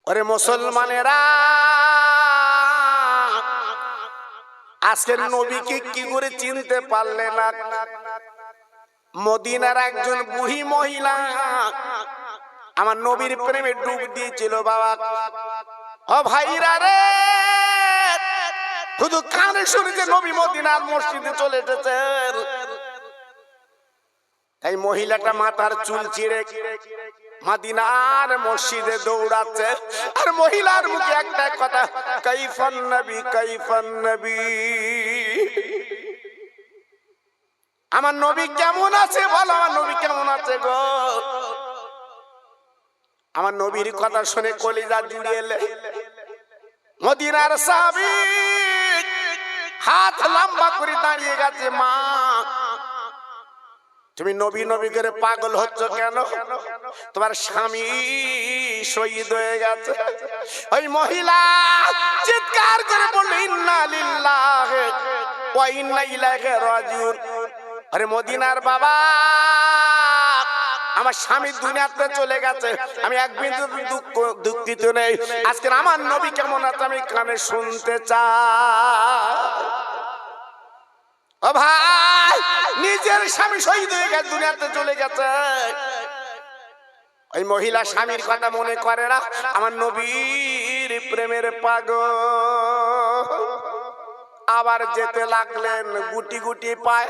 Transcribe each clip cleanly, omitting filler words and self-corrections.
ওরে মুসলমানেরা, আজকের নবীকে কি করে চিনতে পারলে না? মদিনার একজন বুড়ি মহিলা আমার নবীর প্রেমে ডুব দিয়েছিল বাবা। ও ভাইরা রে, শুধু কানে শুনেছে নবী মদিনার মসজিদে চলে এসেছেন। এই মহিলাটা মাথার চুল ছিঁড়ে মদিনার মসজিদে দৌড়াচ্ছে, আর মহিলার মুখে একটা কথা, কাইফান নবী কাইফান নবী। আমার নবী কেমন আছে বলো, আমার নবী কেমন আছে গো? আমার নবীর কথা শুনে কলিজা জুড়িয়ে এলে মদিনার সাহাবী হাত লম্বা করে দাঁড়িয়ে গেছে। মা, তুমি নবী নবী করে পাগল হচ্ছ কেন? তোমার স্বামী শহীদ হয়ে গেছে। ওই মহিলা চিৎকার করে বলল, ইন্না লিল্লাহি ওয়া ইন্না ইলাইহি রাজিউন। আরে মদিনার বাবা, আমার স্বামী দুনিয়াতে চলে গেছে, আমি এক বিন্দু দুঃখিত নেই। আজকে আমার নবী কেমন আছে আমি কানে শুনতে চাই। ও ভাই, নিজের স্বামী শহীদ হয়ে গেছে, দুনিয়াতে চলে গেছে। ওই মহিলা স্বামীর কথা মনে করে না, আমার নবীর প্রেমের পাগল। আবার যেতে লাগলেন গুটি গুটি পায়,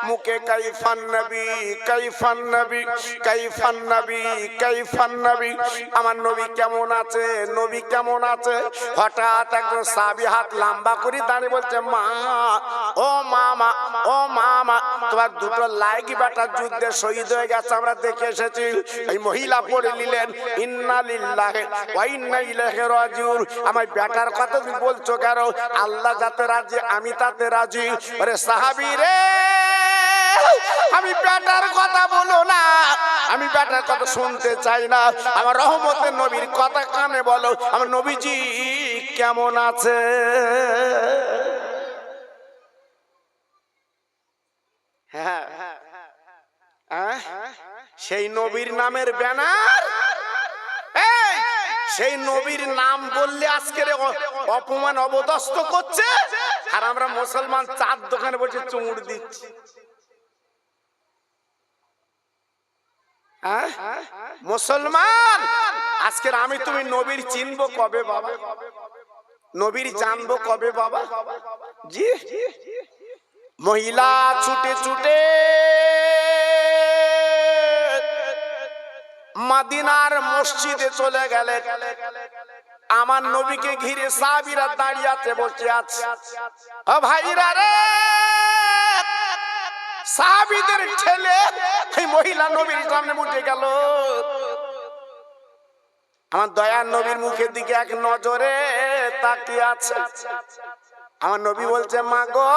মুখে কাইফান নবী কাইফান নবী কাইফান নবী কাইফান নবী। আমার নবী কেমন আছে, নবী কেমন আছে? হঠাৎ একজন সাহাবী হাত লম্বা করে দাঁড়িয়ে বলছে, মা, ও মামা, ও মামা, তোমার দুটো লাইকি বেটা যুদ্ধে শহীদ হয়ে গেছে, আমরা দেখে এসেছি। এই মহিলা পড়ে নিলেন, ইন্না লিল্লাহি ওয়া ইন্না ইলাইহি রাজিউন। আমার বেটার কথা তুমি বলছো কেন? আল্লাহ যাতে রাজি আমি তাতে রাজি। আরে সাহাবী রে, আমি বেটার কথা বলো না, আমি বেটার কথা শুনতে চাই না। আমার রহমতের নবীর কথা কানে বলো, আমার নবীজি কেমন আছে? হ্যাঁ, সেই নবীর নামের ব্যানার, সেই নবীর নাম বললে আজকের অপমান অবদস্ত করছে, আর আমরা মুসলমান চার দোকানে বসে চুমুর দিচ্ছি। মুসলমান, আজকের আমি তুমি নবীর চিনবো কবে বাবা? নবীর জানবো কবে বাবা? জি, মহিলা ছুটে ছুটে মদিনার মসজিদে চলে গেলেন। আমার নবীকে ঘিরে সাহাবীরা দাঁড়িয়ে আছে, বসে আছে। ও ভাইরা রে, সাহাবীদের ঠেলে এই মহিলা নবীর সামনে উঠে গেল। আমার দয়ার নবীর মুখের দিকে এক নজরে তাকিয়ে আছে। আমার নবী বলছে, মা গো,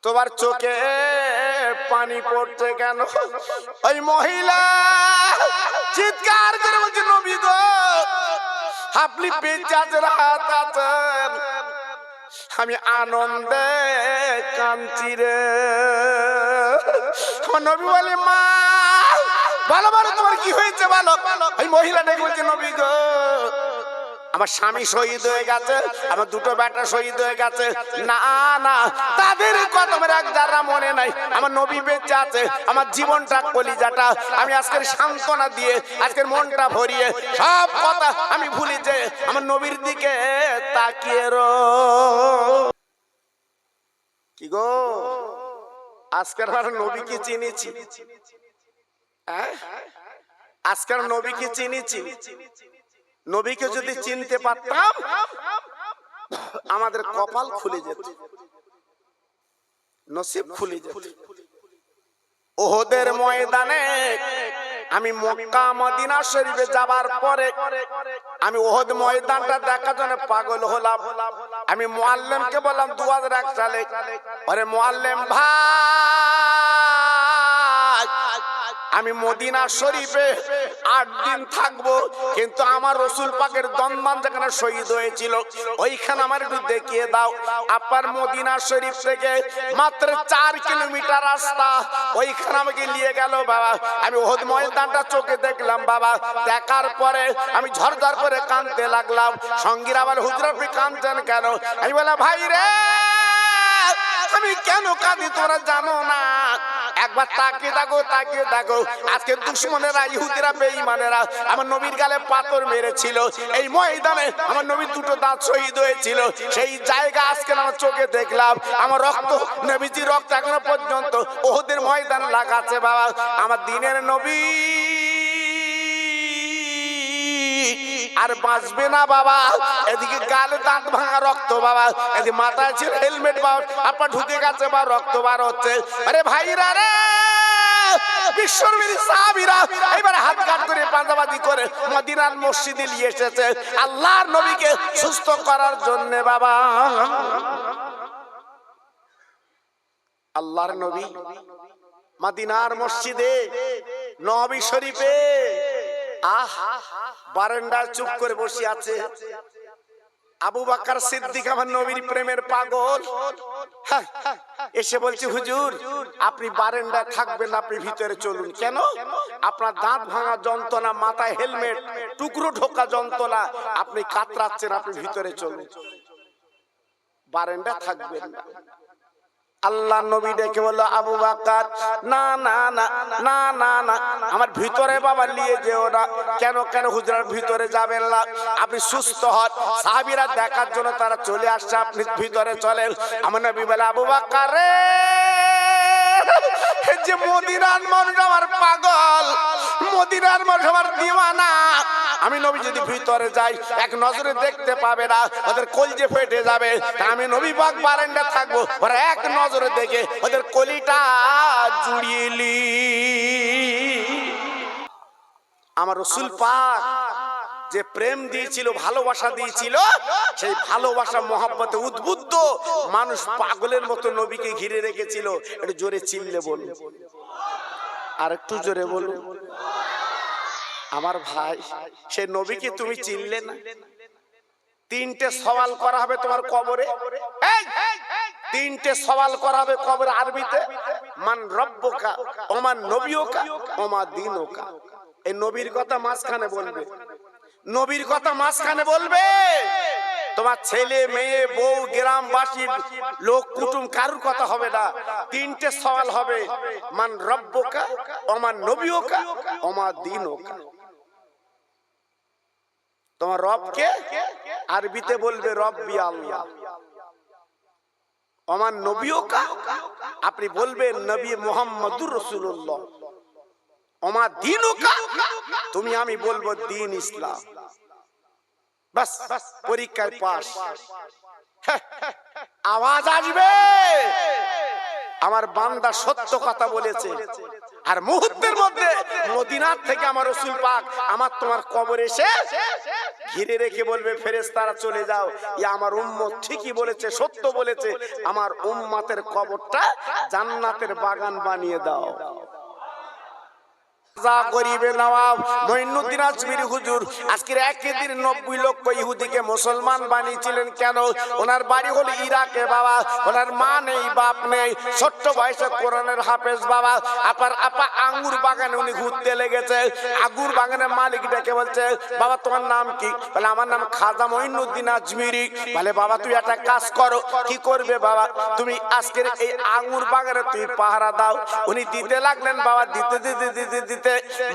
তোমার চোখে পানি পড়ছে কেন? ওই মহিলা চিৎকার করে বলছে, নবী গো, আপনি বেঁচে আছেন, হাত আছেন, আমি আনন্দে কাঁদছি রে। আমার নবী বলে, মা ভালো ভালো, তোমার কি হয়েছে বলো? ওই মহিলাটাই বলছে, নবী গো, আমার স্বামী শহীদ হয়ে গেছে, আমার দুটো বেটা শহীদ হয়ে গেছে। না না, তাদের কথা আমার এক যারা মনে নাই, আমার নবী বেঁচে আছে। আমার জীবনটা কলিজাটা আমি আজকের সান্ত্বনা দিয়ে, আজকের মনটা ভরিয়ে সব কথা আমি ভুলি যে আমার নবীর দিকে তাকিয়ে রো। কি গো, আজকের আমার নবীকে চিনেছি, আজকের নবীকে চিনেছি। নবীকে যদি চিনতে পারতাম আমাদের কপাল খুলে যেত, নসিব খুলে যেত। ওহদের ময়দানে আমি মক্কা মদিনা শরীফে যাবার পরে আমি ওহদ ময়দানটা দেখার জন্য পাগল হলাম। আমি মুআল্লিমকে বললাম 2001 সালে, আরে মুআল্লিম ভাই, আমি মদিনা শরীফে 8 দিন থাকবো, কিন্তু আমার রসুল পাকের দনমান যেখানে শহীদ হয়েছিল ওইখানে আমার একটু দেখিয়ে দাও। আপনার মদিনা শরীফ থেকে মাত্র 4 কিলোমিটার রাস্তা, ওইখানে আমাকে নিয়ে গেল বাবা। আমি ওহদ ময়দানটা চোখে দেখলাম বাবা। দেখার পরে আমি ঝরঝর করে কাঁদতে লাগলাম। সঙ্গীরা আবার হুজুর আপনি কাঁদছেন কেন? আমি বললাম ভাই রে, আমি কেন কাঁদি তোরা জানো না। একবার তাকিয়ে দেখো, তাকিয়ে দেখো, আজকে দুশমনেরা, ইহুদিরা, বেঈমানেরা আমার নবীর গালে পাথর মেরেছিল। এই ময়দানে আমার নবীর 2টো দাঁত শহীদ হয়েছিল। সেই জায়গা আজকে আমার চোখে দেখলাম। আমার রক্ত, নবীজির রক্ত এখনো পর্যন্ত ওহদের ময়দান লাগাচ্ছে বাবা। আমার দিনের নবী আর বাঁচবে না বাবা। এদিকে গালে দাঁত ভাঙা রক্ত বাবা, এদিকে মাথায় ছিল হেলমেট বাবা, আপনার ঢুকে গেছে বা রক্ত বার হচ্ছে। আরে ভাইরা রে, বিশ্বনবীর সাহাবীরা এবারে হাত কাট করে পাঞ্জাবাজি করে মদিনার মসজিদে নিয়ে এসেছে আল্লাহর নবীকে সুস্থ করার জন্য বাবা। আল্লাহর নবী মদিনার মসজিদে নবী শরীফে বারান্দায় চুপ করে বসে আছে। আবু বকর সিদ্দিক আমার নবীর প্রেমের পাগল এসে বলছে হুজুর আপনি বারান্দায় থাকবেন, আপনি ভিতরে চলুন। কেন? আপনার দাঁত ভাঙা যন্ত্রণা, মাথায় হেলমেট, টুকরো ঢোকা যন্ত্রণা, আপনি কাতরাচ্ছেন, আপনি ভিতরে চলুন, বারান্দায় থাকবেন না। আল্লাহ নবী ডেকে বললো আবু বকর না না না না না না, আমার ভিতরে বাবা নিয়ে যেও না। কেন কেন হুজুরের ভিতরে যাবেন না, আপনি সুস্থ হন। সাহাবীরা দেখার জন্য তারা চলে আসছে, আপনি ভিতরে চলেন। আমার নবী বলে আবু বকর রে, যে মদিনার মানুষ আমার পাগল, মদিনার মানুষ আমার দিওয়ানা। আমি নবী যদি ভিতরে যাই এক নজরে দেখতে পাবে না, ওদের কলিজা ফেটে যাবে। আমি নবী পাক বারান্দায় থাকবো, ওরা এক নজরে দেখে ওদের কলিটা জুড়িয়ে লি। আমার রাসূল পাক যে প্রেম দিয়েছিল, ভালোবাসা দিয়েছিল, সেই ভালোবাসা মহব্বতে উদ্বুদ্ধ মানুষ পাগলের মতো নবীকে ঘিরে রেখেছিল। একটু জোরে চিল্লে বলুন, আর একটু জোরে বলুন। আমার ভাই, সে নবীকে তুমি চিনলে না। 3টে সওয়াল করা হবে তোমার কবরে। 3টে সওয়াল করা হবে কবরে আরবিতে। মান রব্বুকা, ওমান নবিয়ুকা, ওমা দীনুকা। এই নবীর কথা মাঝখানে বলবে, নবীর কথা মাঝখানে বলবে। তোমার ছেলে, মেয়ে, বউ, গ্রামবাসী, লোক কুটুম কারুর কথা হবে না। 3টে সওয়াল হবে, মান রব্বুকা, ওমান নবিয়ুকা, ওমা দীনুকা। তোমার রবকে আরবিতে বলবে রব্বি আল্লাহ। ওমান নবিয়ুকা, আপনি বলবেন নবী মুহাম্মদুর রাসূলুল্লাহ। ওমা দীনুকা, তুমি আমি বলবো দ্বীন ইসলাম। বাস, পরীক্ষায় পাস। আওয়াজ আসবে আমার বান্দা সত্য কথা বলেছে। আর মুহূর্তের মধ্যে মদিনার থেকে আমার রাসূল পাক আমার তোমার কবর এসে ঘিরে রেখে বলবে ফেরেশতারা চলে যাও, ইয়া আমার উম্মত ঠিকই বলেছে, সত্য বলেছে, আমার উম্মতের কবরটা জান্নাতের বাগান বানিয়ে দাও। গরিবে নওয়াব মঈনুদ্দিন আজমিরি হুজুর আজকের একদিন 90 লক্ষ ইহুদিকে মুসলমান বানিয়েছিলেন। কেন? ওনার বাড়ি হলো ইরাকে বাবা। ওনার মা নেই, বাপ নেই, ছোট্ট বয়সে কোরআনের হাফেজ বাবা। আপা আঙ্গুর বাগানে উনি ঘুরতে লেগেছে। আঙ্গুর বাগানের মালিক ডেকে বলছে বাবা তোমার নাম কি? বলে আমার নাম খাজা মঈনুদ্দিন আজমিরি। বলে বাবা তুই একটা কাজ করো। কি করবে বাবা? তুমি আজকের এই আঙ্গুর বাগানে তুই পাহারা দাও। উনি দিতে লাগলেন বাবা, দিতে দিতে দিতে দিতে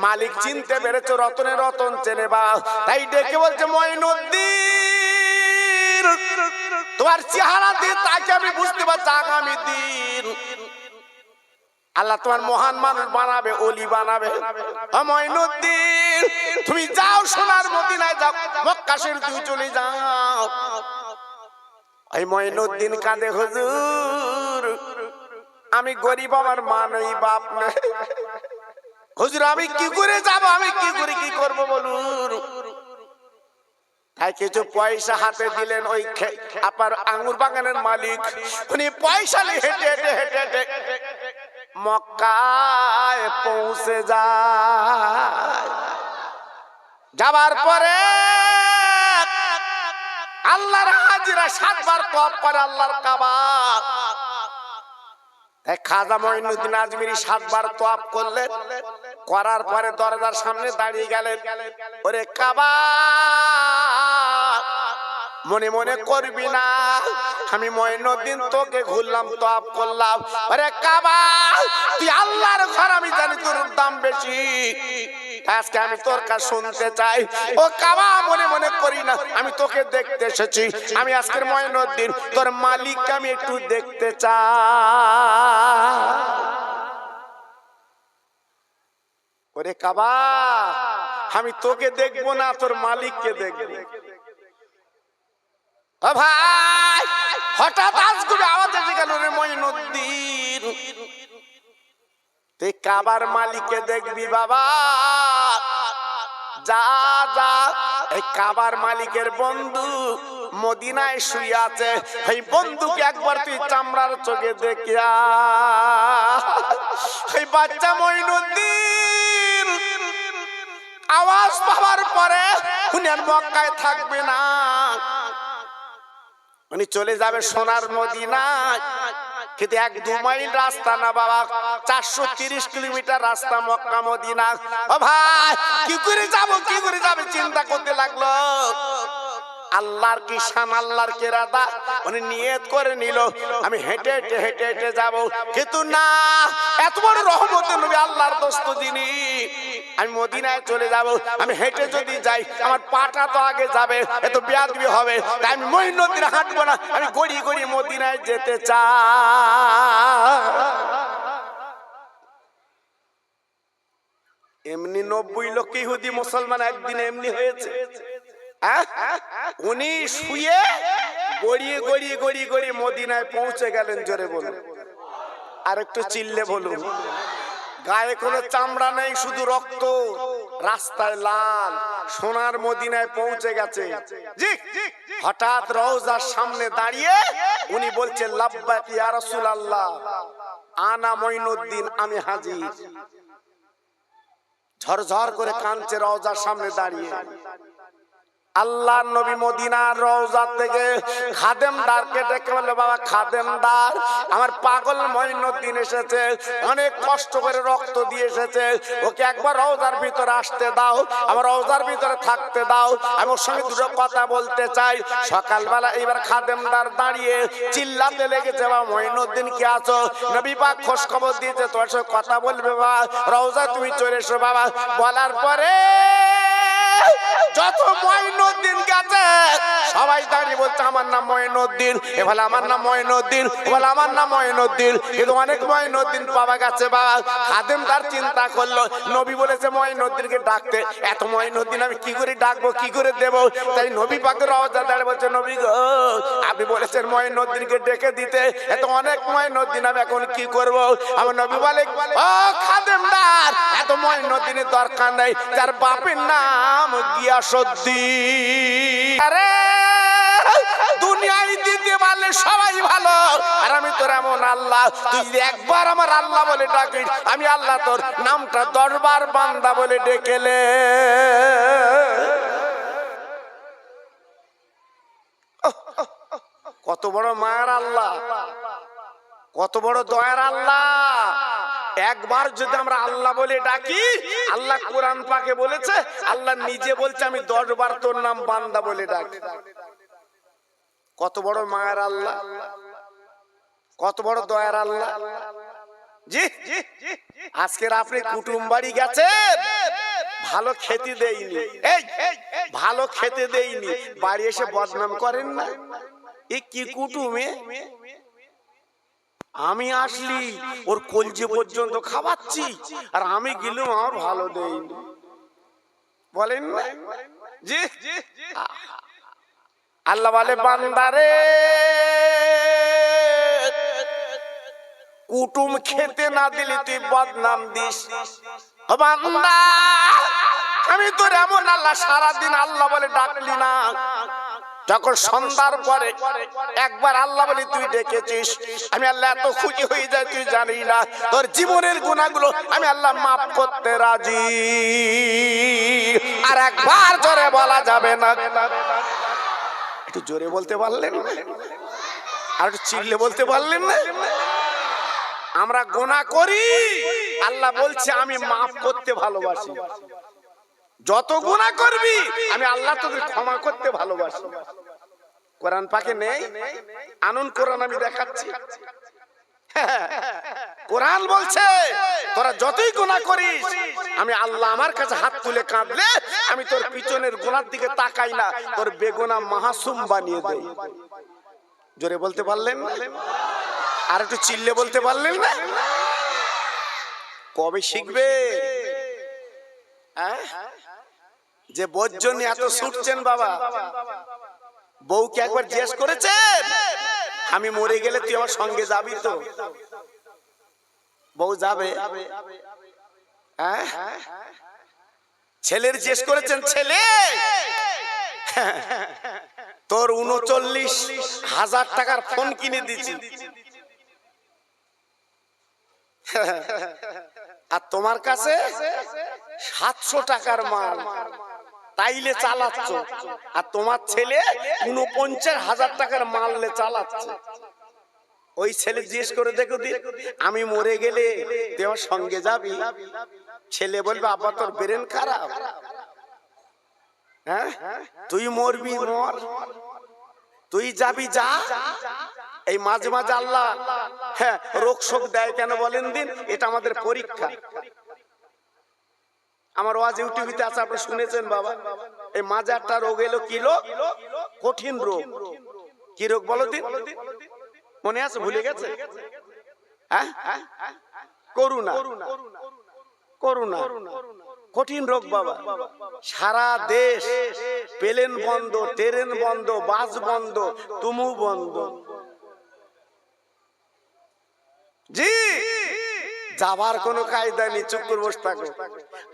মালিক চিনতে পেরেছে, রতনে রতন চেনে বাবা। তাই ডেকে বলছে মঈনুদ্দিন তোমার চেহারা দিয়ে তাকে আমি বুঝতে পারছি আগামী দিন আল্লাহ তোমার মহান মানুষ বানাবে, ওলি বানাবে। মঈনুদ্দিন তুমি যাও, সোনার মদিনায় যাও, মক্কা শরীফ তুমি চলে যাও। এই মঈনুদ্দিন কাঁদে হুজুর আমি গরিব, আমার মা নেই, বাপ নেই। হুজুর আমি কি করে যাব, আমি কি করে কি করব বলুন। তাই কিছু পয়সা হাতে দিলেন ওই আপনার আঙ্গুর বাগানের মালিক। উনি পয়সা নিয়ে হেঁটে হেঁটে হেঁটে হেঁটে মক্কায় পৌঁছে যায়। যাবার পরে আল্লাহর হাজিরা 7 বার তওয়াফ করে আল্লাহর কাবা। খাজা মঈনুদ্দিন আজমিরি 7 বার তওয়াফ করলেন, করার পরে দরজার সামনে দাঁড়িয়ে গেলেন। ওরে কাবা, মনে মনে করবি না আমি মঈনুদ্দিন তোকে ঘুরলাম তওয়াফ করলাম। ওরে কাবা, তুই আল্লাহর ঘর, আমি জানি তোর দাম বেশি, আজকে আমি তোর কাছে শুনতে চাই। ও কাবা, মনে মনে করি না, আমি তোকে দেখতে এসেছি। আমি আজকের মঈনুদ্দিন তোর মালিককে আমি একটু দেখতে চাই। ওরে কাবা, আমি তোকে দেখবো না, তোর মালিককে দেখবো। ও ভাই, হঠাৎ আজগুবি আওয়াজ এসে গেল, রে মঈনুদ্দিন তুই কাবার মালিককে দেখবি বাবা, যা যা। এই কাবার মালিকের বন্ধু মদিনায় শুয়ে আছে, এই বন্ধুকে একবার তুই চামড়ার চোখে দেখিয়া। এই বাচ্চা মঈনুদ্দিন আওয়াজ পাওয়ার পরে উনি আর মক্কায় থাকবে না, উনি চলে যাবে সোনার মদিনায়। কিন্তু 1-2 মাইল রাস্তা না বাবা, 430 কিলোমিটার রাস্তা মক্কা মদিনা। ও ভাই, কি করে যাব, কি করে যাবে চিন্তা করতে লাগলো। আল্লাহর কি শান, আল্লাহর কেরাদা, উনি নিয়ত করে নিল আমি হেঁটে হেঁটে হেঁটে হেঁটে যাব। কিন্তু না, এত বড় রহমতের নবী, আল্লাহর দোস্ত যিনি, আমি মদিনায় চলে যাব। আমি হেঁটে যদি যাই আমার পাটা তো আগে যাবে, এত বেয়াদবি হবে। তাই আমি মঈনুদ্দিন হাঁটবো না, আমি গড়িয়ে গড়িয়ে মদিনায় যেতে চাই। এমনি 90 লক্ষ ইহুদি মুসলমান একদিন এমনি হয়েছে। উনি শুয়ে গড়িয়ে গড়িয়ে গড়িয়ে গড়িয়ে মদিনায় পৌঁছে গেলেন। জোরে বলুন, আর একটু চিল্লে বলুন। গায়ে কোনো চামড়া নেই, শুধু রক্ত, রাস্তায় লাল, সোনার মদিনায় পৌঁছে গেছে। জি, হঠাৎ রওজার সামনে দাঁড়িয়ে উনি বলছেন, লাব্বাইক ইয়া রাসূলুল্লাহ, আনা মঈনুদ্দিন, আমি হাজির। ঝরঝর করে কাঁদছে রওজার সামনে দাঁড়িয়ে। আল্লাহ নবী মদিনার রওজা থেকে খাদেমদারকে ডেকে বলল, বাবা খাদেমদার, আমার পাগল মঈনুদ্দিন এসেছে, অনেক কষ্ট করে রক্ত দিয়ে এসেছে, ওকে একবার রওজার ভিতরে আসতে দাও, আমার রওজার ভিতরে থাকতে দাও, আমি ওর সঙ্গে দুটো কথা বলতে চাই। সকালবেলা এবার খাদেমদার দাঁড়িয়ে চিল্লাতে লেগেছে, বাবা মঈনুদ্দিন কি আছো? নবী পাক খোঁজ খবর দিয়েছে, তোমার সঙ্গে কথা বলবে বাবা, রওজা তুমি চলে এসো বাবা। বলার পরে যত মঈনুদ্দিন গেছে সবাই দাঁড়িয়ে বলছে, আমার নাম মঈনুদ্দিন, এ বলে আমার নাম মঈনুদ্দিন, এ বলে আমার নাম মঈনুদ্দিন। কিন্তু অনেক মঈনুদ্দিন পাওয়া গেছে বাবা। খাদেমদার চিন্তা করলো, নবী বলেছে মঈনুদ্দিনকে ডাকতে, এত মঈনুদ্দিন আমি কি করে ডাকবো, কি করে দেব? তাই নবী পাকের রওজা দাঁড়িয়ে বলছে, নবী গো, আপনি বলেছেন মঈনুদ্দিনকে ডেকে দিতে, এত অনেক মঈনুদ্দিন আমি এখন কি করব? আমার নবী বলে, ও খাদেমদার, এত মঈনুদ্দিনের দরকার নেই, তার বাপের নাম গিয়াসউদ্দিন। আরে দুনিয়ায় দিতে পারলে সবাই ভালো, আর আমি তোর এমন আল্লাহ, তুই একবার আমার আল্লাহ বলে ডাকিস, আমি আল্লাহ তোর নামটা দরবার বান্দা বলে ডেকেলে। কত বড় মায়ের আল্লাহ, কত বড় দয়ার আল্লাহ। একবার যদি আমরা আল্লাহ বলে ডাকি, আল্লাহ কোরআন পাকে বলেছে, আল্লাহ নিজে বলছে আমি 10 বার তোর নাম বান্দা বলে ডাকি। কত বড় মায়ের আল্লাহ, কত বড় দয়ার আল্লাহ। জি, আজকের আপনি কুটুম বাড়ি গেছেন, ভালো খেতে দেয়নি, এই ভালো খেতে দেয়নি, বাড়ি এসে বদনাম করেন না, এ কি কুটুমে, আমি আসলি ওর কলজে পর্যন্ত খাওয়াচ্ছি, আর আমি গেলাম আমার ভালো দেয়নি, বলেন না? জি, আল্লাহ বলে, বান্দারে কুটুম খেতে না দিলে তুই বদনাম দিস। বান্দা, আমি তোর এমন আল্লাহ, সারাদিন আল্লাহ বলে ডাকলি না, যখন সন্ধ্যার পরে একবার আল্লাহ বলে তুই ডেকেছিস, আমি আল্লাহ এত খুশি হয়ে যাই তুই জানি না, তোর জীবনের গুনাহগুলো আমি আল্লাহ মাফ করতে রাজি। আর একবার জোরে বলা যাবে না? একটু জোরে বলতে পারলেন না? আর একটু চিল্লে বলতে পারলেন না? আমরা গুনাহ করি, আল্লাহ বলছে আমি মাফ করতে ভালোবাসি। যত গুনাহ করবি আমি আল্লাহ তোদের ক্ষমা করতে ভালোবাসি। কোরআন পাকে নেই? আনুন কোরআন আমি দেখাচ্ছি। কোরআন বলছে তোরা যতই গুনাহ করিস আমি আল্লাহ আমার কাছে হাত তুলে কাঁদলে আমি তোর পিছনের গুনার দিকে তাকাই না, তোর বেগুনাহ মাসুম বানিয়ে দেই। জোরে বলতে পারলেন না? আর একটু চিল্লে বলতে পারলেন না? কবে শিখবে? যে বোঝজন এত ছুটছেন বাবা, বউকে একবার জিজ্ঞেস করেছেন আমি মরে গেলে তুই আমার সঙ্গে যাবি তো? বউ যাবে? ছেলের জিজ্ঞেস করেছেন ছেলে তোর ৩৯,০০০ টাকার ফোন কিনে দিচ্ছি, আর তোমার কাছে ৭০০ টাকার মাল, তাইলে চালাচ্ছ, আর তোমার ছেলে ৪৯,০০০ টাকার মাল চালাচ্ছে। ওই ছেলে জিজ্ঞেস করে দেখো আমি মরে গেলে তুই আমার সঙ্গে যাবি? ছেলে বলবে আব্বা তোর ব্রেন খারাপ, হ্যাঁ তুই মরবি মর, তুই যাবি যা। এই মাঝে মাঝে আল্লাহ রোগ শোক দেয় কেন বলেন দিন? এটা আমাদের পরীক্ষা। আমার ওয়াজ ইউটিউবে আছে, আপনি শুনেছেন বাবা। এই মাঝে একটা রোগ এলো, কি রোগ? কঠিন রোগ। কি রোগ বলো দিন? মনে আছে? ভুলে গেছে? করুণা। করুণা কঠিন রোগ বাবা। সারা দেশ প্লেন বন্ধ, ট্রেন বন্ধ, বাস বন্ধ, তুমু বন্ধ। জি যাবার কোনো কায়দা নেই, চুপ করে বসে থাকো।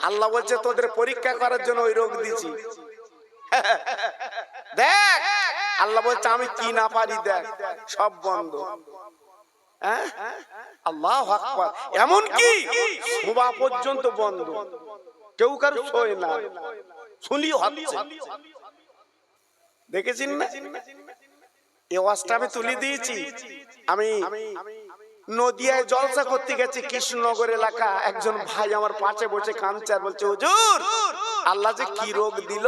আল্লাহ বলছে তোদের পরীক্ষা করার জন্য ওই রোগ দিছি। দেখ আল্লাহ বলছে আমি কি না পারি, দেখ সব বন্ধ। আল্লাহু আকবার। এমন কি শোভা পর্যন্ত বন্ধ, কেউ কারো শোয় না, শুনলেও হচ্ছে। দেখেছেন না? এই ওয়াজটা আমি তুলে দিয়েছি। আমি নদিয়ায় জলসা করতে গেছি, কৃষ্ণনগর এলাকা। একজন ভাই আমার পাশে বসে কাঁদছে আর বলছে হুজুর আল্লাহ যে কি রোগ দিল,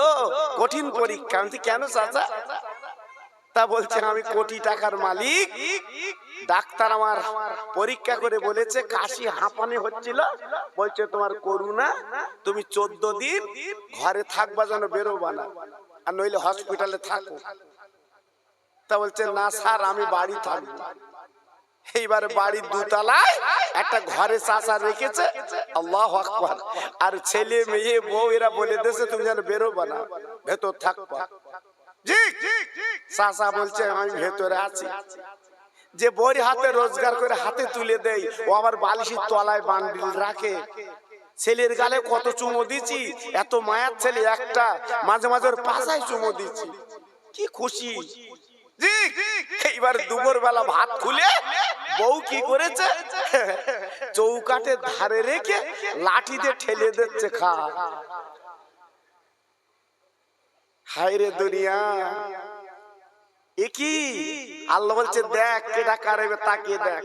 কঠিন পরীক্ষা। আমি কেন চাচা? তা বলছে আমি কোটি টাকার মালিক, ডাক্তার আমার পরীক্ষা করে বলেছে কাশি হাঁপানি হচ্ছিল, বলছে তোমার করুণা, তুমি 14 দিন ঘরে থাকবা, যেন বেরোবা না, আর নইলে হসপিটালে থাকো। তা বলছে না স্যার আমি বাড়ি থাকবো। এইবারে বাড়ির দোতলায় একটা ঘরে চাচা রেখেছে, আল্লাহু আকবার, আর ছেলে মেয়ে বউ এরা বলে দিয়েছে তুমি যেন বেরোবা না, ভেতর থাকবা। চাচা বলছে আমি ভেতরে আছি। যে বড়ি হাতে রোজগার করে হাতে তুলে দেয়, ও আবার বালিশের তলায় বান্ডিল রাখে। ছেলের গালে কত চুমো দিছি, এত মায়ার ছেলে একটা, মাঝে মাঝে ওর পাশায় চুমো দিচ্ছি, কি খুশি। এইবার দুপুর বেলা ভাত খুলে বউ কি করেছে, চৌকাঠের ধারে রেখে লাঠি দিয়ে ঠেলে দিচ্ছে, খা। হায় রে দুনিয়া, এ কি? আল্লাহ বলছে দেখ কেডা কারবে, তাকিয়ে দেখ।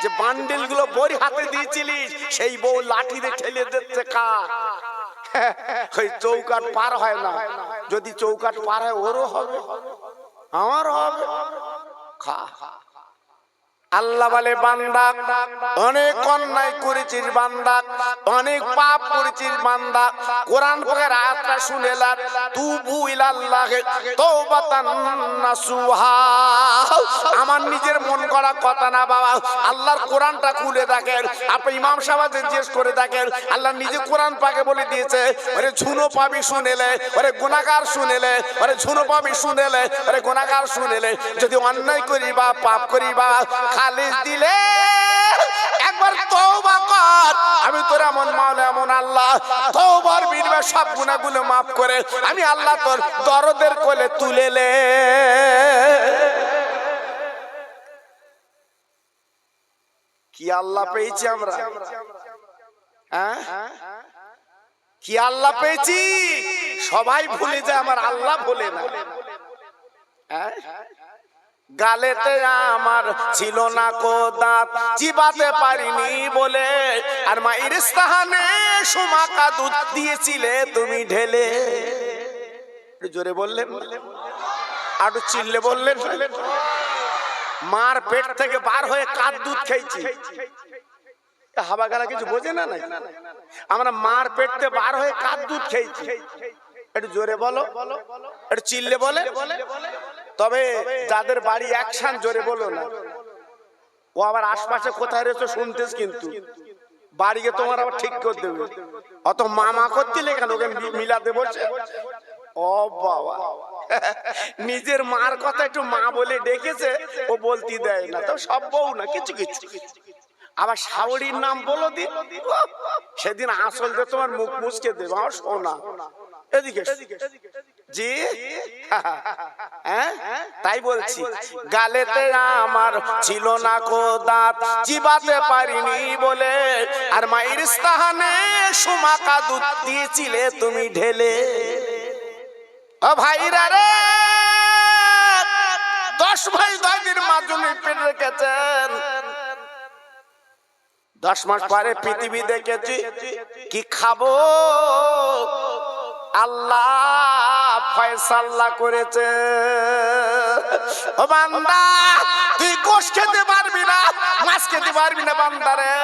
যে বান্ডিল গুলো বড়ি হাতে দিয়েছিলিস, সেই বউ লাঠি দিয়ে ঠেলে দিচ্ছে, খা। ওই চৌকাঠ পার হয় না, যদি চৌকাঠ পার হয় ওরও হবে, আমারও হবে, খা। আল্লাহ বলে বান্দা অনেক অন্যায় করেছিস বান্দা, অনেক পাপ করেছিস বান্দা, কোরআন পাকের আয়াতটা শুনে লা, তুবু ইলাল্লাহি তাওবাতান নাসুহা। আমার নিজের মন করা কথা না বাবা, আল্লাহর কোরআনটা খুলে দেখেন। আপনি ইমাম সাহেবদের জিজ্ঞেস করে দেখেন, আল্লাহ নিজে কোরআন পাকে বলে দিয়েছে, ওরে ঝুনো পাবি শুনেলে, ওরে গুনাহগার শুনেলে, ওরে ঝুনো পাবি শুনেলে, ওরে গুনাহগার শুনেলে, যদি অন্যায় করি বা পাপ করি বা খালিস দিলে একবার তওবা কর, আমি তোর এমন মাওলা এমন আল্লাহ, তওবার বিনিময়ে সব গুনাহগুলো maaf করে আমি আল্লাহ তোর দরদের কোলে তুলে নে। কি আল্লাহ পেয়েছি আমরা, হ্যাঁ কি আল্লাহ পেয়েছি। সবাই ভুলে যায়, আমার আল্লাহ ভুলে না। গালেতে আমার ছিল না কো দাঁত, চিবাতে পারিনি বলে, আর মায়ের স্থানে সুমাকা দুধ দিয়েছিলে তুমি ঢেলে। জোরে বললেন, আর চিল্লে বললেন। মার পেট থেকে বার হয়ে কার দুধ খেয়েছি, হাবা গালা কিছু বোঝে না নাই। আমরা মার পেট থেকে বার হয়ে কার দুধ খেয়েছি, একটু জোরে বলো, একটু চিল্লে বলে। তবে যাদের বাড়ি একসান জোরে বলো না, ও আবার আশপাশে কোথায় রয়েছে শুনতেছ, কিন্তু বাড়িকে তোমার আবার ঠিক করে দেবে। অত মামা করছিলে কেন, ওকে মিলাতে বলছে। ও বাবা, নিজের মার কথা একটু মা বলে ডেকেছে, ও বলতে দেয় না। তো সব বউ না, কিছু কিছু। আবার শাওরির নাম বলো দি, সেদিন আসল যে তোমার মুখ মুচকে দেবে। আমার সোনা এদিকে জি, হ্যাঁ তাই বলছি। গালেতে আমার ছিল না কো দাঁত, চিবাতে পারিনি বলে, আর মায়ের স্থানে সুমাকা দুধ দিয়েছিলে তুমি ঢেলে। ও ভাইরা রে, 10 ভাই 10 দিন মা জমি পেট রেখেছেন। 10 মাস পরে পৃথিবী দেখেছি, কি খাবো আল্লাহ ফয়সালা করেছে। ও বান্দা, তুই গোশত খেতে পারবি না, মাছ খেতে পারবি না বান্দারে,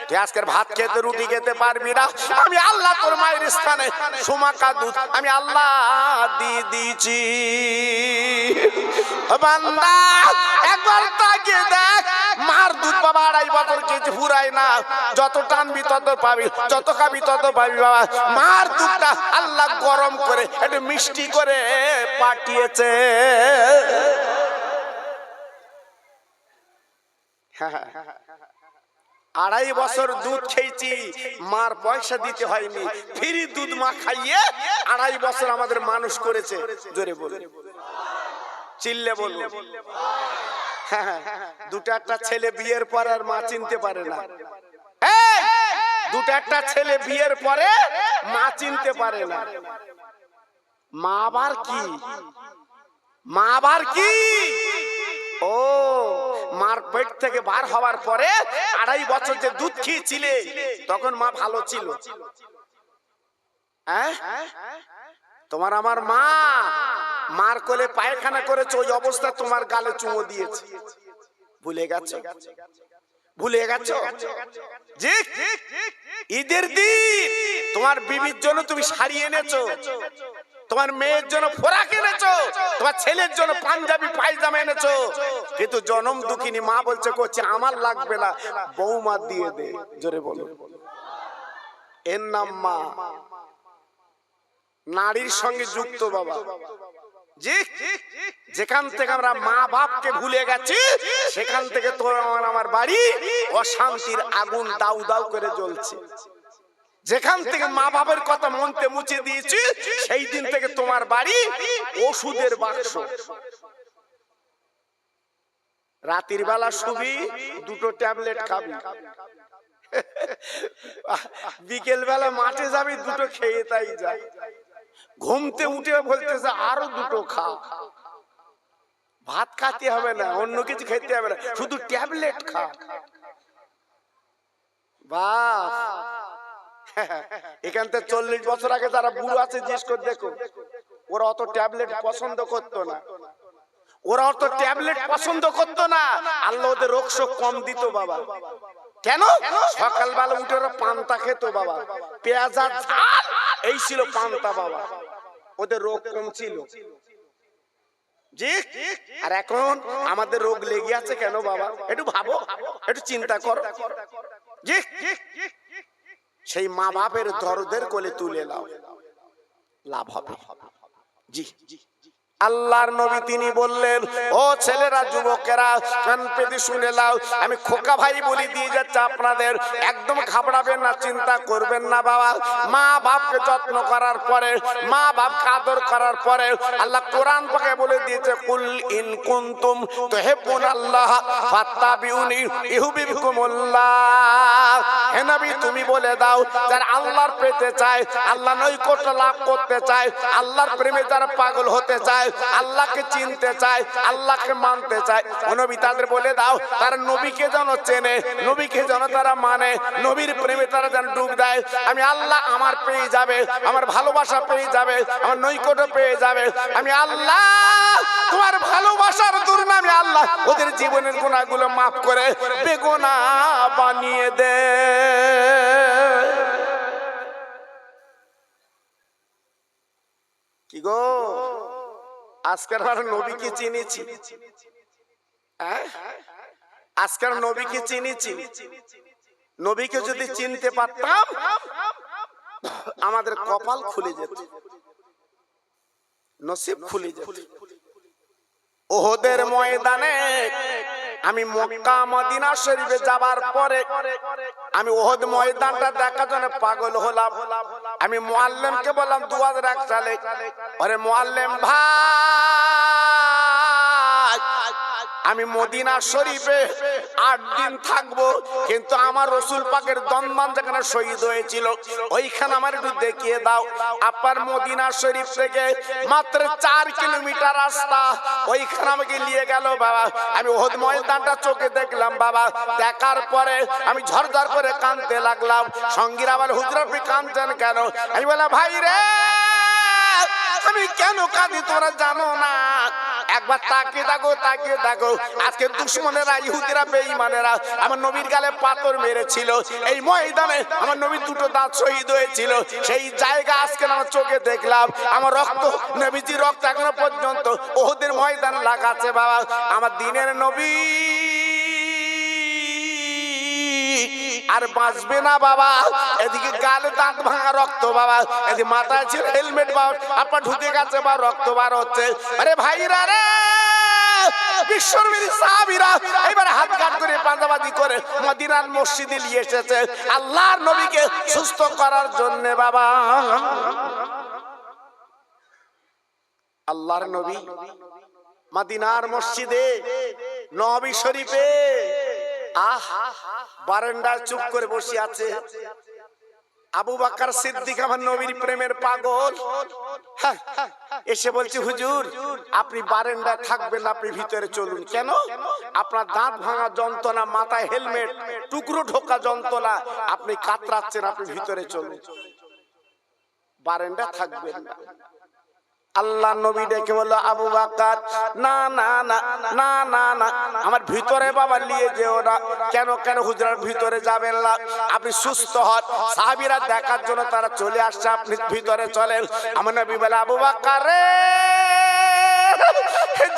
তুই আজকের ভাত খেতে রুটি খেতে পারবি না। আমি আল্লাহ তোর মায়ের স্থানে সুমাকা দুধ আমি আল্লাহ দিয়ে দিয়েছি। বান্দা একবার তাকিয়ে দেখ, মার দুধ বাবা 2.5 বছর খেয়েছি, ফুরায় না। যত টানবি তত পাবি, যত খাবি তত পাবি বাবা। মার দুধটা আল্লাহ গরম করে একটু মিষ্টি করে পাঠিয়েছে। হ্যাঁ, 2.5 বছর দুধ খেয়েছি, মার পয়সা দিতে হয়নি, ফ্রি দুধ মা খাইয়ে 2.5 বছর আমাদের মানুষ করেছে। জোরে বলে, চিল্লে বলল। দুটো একটা ছেলে বিয়ের পরে আর মা চিনতে পারে না। দুটো একটা ছেলে বিয়ের পরে মা চিনতে পারে না। মা আবার কি, মা আবার কি? ও মার পেট থেকে বার হওয়ার পরে 2.5 বছর যে দুধ খেয়েছিলে, তখন মা ভালো ছিল। হ্যাঁ, তোমার আমার মা মার কোলে পায়খানা করেছে, ওই অবস্থা তোমার গালে চুমো দিয়েছে। ভুলে গেছো, ভুলে গেছো? জি, ঈদের দিন তোমার বিবির জন্য তুমি শাড়ি এনেছো, তোমার মেয়ের জন্য ফোরাক এনেছো, তোমার ছেলের জন্য পাঞ্জাবি পায়জামা এনেছো, কিন্তু জনম দুঃখিনী মা বলছে করছে আমার লাগবে না, বৌমা দিয়ে দে। জোরে বলো, এর নাম মা। নারীর সঙ্গে যুক্ত বাবা। জি, যেখান থেকে আমরা মা বাপকে ভুলে গেছি, সেখান থেকে তো আমার বাড়ি অশান্তির আগুন দাউ দাউ করে জ্বলছে। যেখান থেকে মা বাবার কথা মনতে মুছে দিয়েছি, সেই দিন থেকে তোমার বাড়ি ওষুধের বাক্স। রাতের বেলা শুবি, 2টো ট্যাবলেট খাবি, বিকেল বেলা মাঠে যাবি, 2টো খেয়ে তাই যায়। ঘুমতে উঠে বলতেছে আরো 2টো খা। ভাত খাতে হবে না, অন্য কিছু খেতে হবে না, শুধু ট্যাবলেট খা। বাহ, এখান থেকে 40 বছর আগে যারা বুড়ো আছে জিজ্ঞেস করে দেখো, ওরা অত ট্যাবলেট পছন্দ করতো না। ওরা অত ট্যাবলেট পছন্দ করতো না, আল্লাহ ওদের রোগ শোক কম দিত বাবা। কেন? সকালবেলা উঠে ওরা পান্তা খেত বাবা, পেঁয়াজ আর ঝাল, এই ছিল পান্তা বাবা, ওদের রোগ কম ছিল। জি, আর এখন আমাদের রোগ লেগে আছে কেন বাবা? একটু ভাবো, একটু চিন্তা করো। জি, সেই মা বাপের দরদের কোলে তুলে নাও, লাভ হবে। জি, আল্লাহর নবী তিনি বললেন, ও ছেলেরা, যুবকেরা, কান পেতে শুনে নাও, আমি খোকা ভাই বলি দিয়ে যাচ্ছে আপনাদের, একদম ঘাবড়াবেন না, চিন্তা করবেন না বাবা। মা বাপকে যত্ন করার পরে, মা বাপকে আদর করার পরে আল্লাহ কোরআন পাকে বলে দিয়েছে, কুল ইন কুনতুম তুহিব্বুনাল্লাহ ফাত্তাবিউনি ইউহিব্বুকুমুল্লাহ। হে নবী, তুমি বলে দাও, যারা আল্লাহর পেতে চায়, আল্লাহ নৈকট্য লাভ করতে চায়, আল্লাহর প্রেমে যারা পাগল হতে চায়, আল্লাহকে চিনতে চায়, আল্লাহকে মানতে চায়, ও নবী তাদের বলে দাও, তারা নবীকে যেন চেনে, নবীকে যেন তারা মানে, নবীর প্রেমে তারা যেন ডুব দেয়। আমি আল্লাহ আমার পেয়ে যাবে, আমার ভালোবাসা পেয়ে যাবে, আমার নৈকট্য পেয়ে যাবে। আমি আল্লাহ তোমার ভালোবাসার দরুন আমি আল্লাহ ওদের জীবনের গুনাহগুলো মাফ করে বেগুনাহ বানিয়ে দে। কি গো, আজকের আর নবীকে চিনেছি? আজকের নবীকে চিনেছি? নবীকে যদি চিনতে পারতাম আমাদের কপাল খুলে যেত, নসিব খুলে যেত। ওহদের ময়দানে আমি মক্কা মদিনা শরীফে যাবার পরে আমি ওহদ ময়দানটা দেখার জন্য পাগল হলাম। আমি মুআল্লিমকে বললাম 2001 সালে, আরে মুআল্লিম ভাই, আমি মদিনা শরীফে 8 দিন থাকবো, কিন্তু আমার রাসূল পাকের দনমান যেখানে শহীদ হয়েছিল ওইখানে আমার একটু দেখিয়ে দাও। আপনার মদিনা শরীফ থেকে মাত্র 4 কিলোমিটার রাস্তা, ওইখানে আমাকে নিয়ে গেল বাবা। আমি ওহদ ময়দানটা চোখে দেখলাম বাবা। দেখার পরে আমি ঝরঝর করে কাঁদতে লাগলাম। সঙ্গীরা বলে, হুজুর আপনি কাঁদছেন কেন? আমি বললাম, ভাই রে, আমি কেন কাঁদি তোরা জানো না। একবার তাকিয়ে দেখো, তাকিয়ে দেখো, আজকে দুশমনেরা, ইহুদিরা, বেঈমানেরা আমার নবীর গালে পাথর মেরেছিল। এই ময়দানে আমার নবীর 2টো দাঁত শহীদ হয়েছিল। সেই জায়গা আজকে আমার চোখে দেখলাম। আমার রক্ত, নবীজির রক্ত এখনো পর্যন্ত ওহদের ময়দান লাগাচ্ছে বাবা। আমার দিনের নবী আর বাঁচবে না বাবা। এদিকে গালে দাঁত ভাঙা রক্ত বাবা, এদিকে মাথায় ছিল হেলমেট বাবা, আপনার ঢুকে গেছে বা রক্ত বার হচ্ছে। আরে ভাইরা রে, বিশ্বনবীর সাহাবীরা এবার হাত কাট করে পাঞ্জাবাদি করে মদিনার মসজিদে নিয়ে এসেছে আল্লাহর নবীকে সুস্থ করার জন্য বাবা। আল্লাহর নবী মদিনার মসজিদে নবী শরীফে বারান্দায় চুপ করে বসে আছে। আবু বকর সিদ্দিক আমার নবীর প্রেমের পাগল এসে বলছে, হুজুর আপনি বারান্দায় থাকবেন, আপনি ভিতরে চলুন। কেন? আপনার দাঁত ভাঙা যন্ত্রণা, মাথায় হেলমেট, টুকরো ঢোকা যন্ত্রণা, আপনি কাতরাচ্ছেন, আপনি ভিতরে চলুন, বারান্দায় থাকবেন না। আল্লাহ নবী ডেকে বললো, আবু বকর না না না না না না, আমার ভিতরে বাবা নিয়ে যেও না। কেন? কেন হুজুর ভিতরে যাবেন না, আপনি সুস্থ হন। সাহাবীরা দেখার জন্য তারা চলে আসছে, আপনি ভিতরে চলেন। আমার নবী বলে, আবু বকর রে,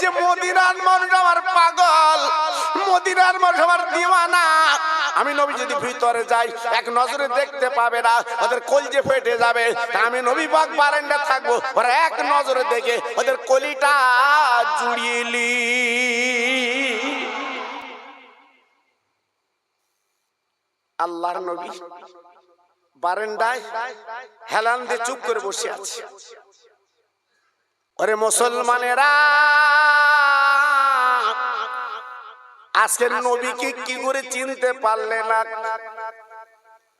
যে মদিনার মানুষ আমার পাগল, মদিনার মানুষ আমার দিওয়ানা। আমি নবী যদি ভিতরে যাই এক নজরে দেখতে পাবে না, ওদের কলিজা ফেটে যাবে। আমি নবী পাক বারান্দায় থাকবো, ওরা এক নজরে দেখে ওদের কলিটা জুড়িয়ে লি। আল্লাহর নবী বারান্দায় হেলান দিয়ে চুপ করে বসে আছে। ওরে মুসলমানেরা, আজকের নবীকে কি করে চিনতে পারলে না?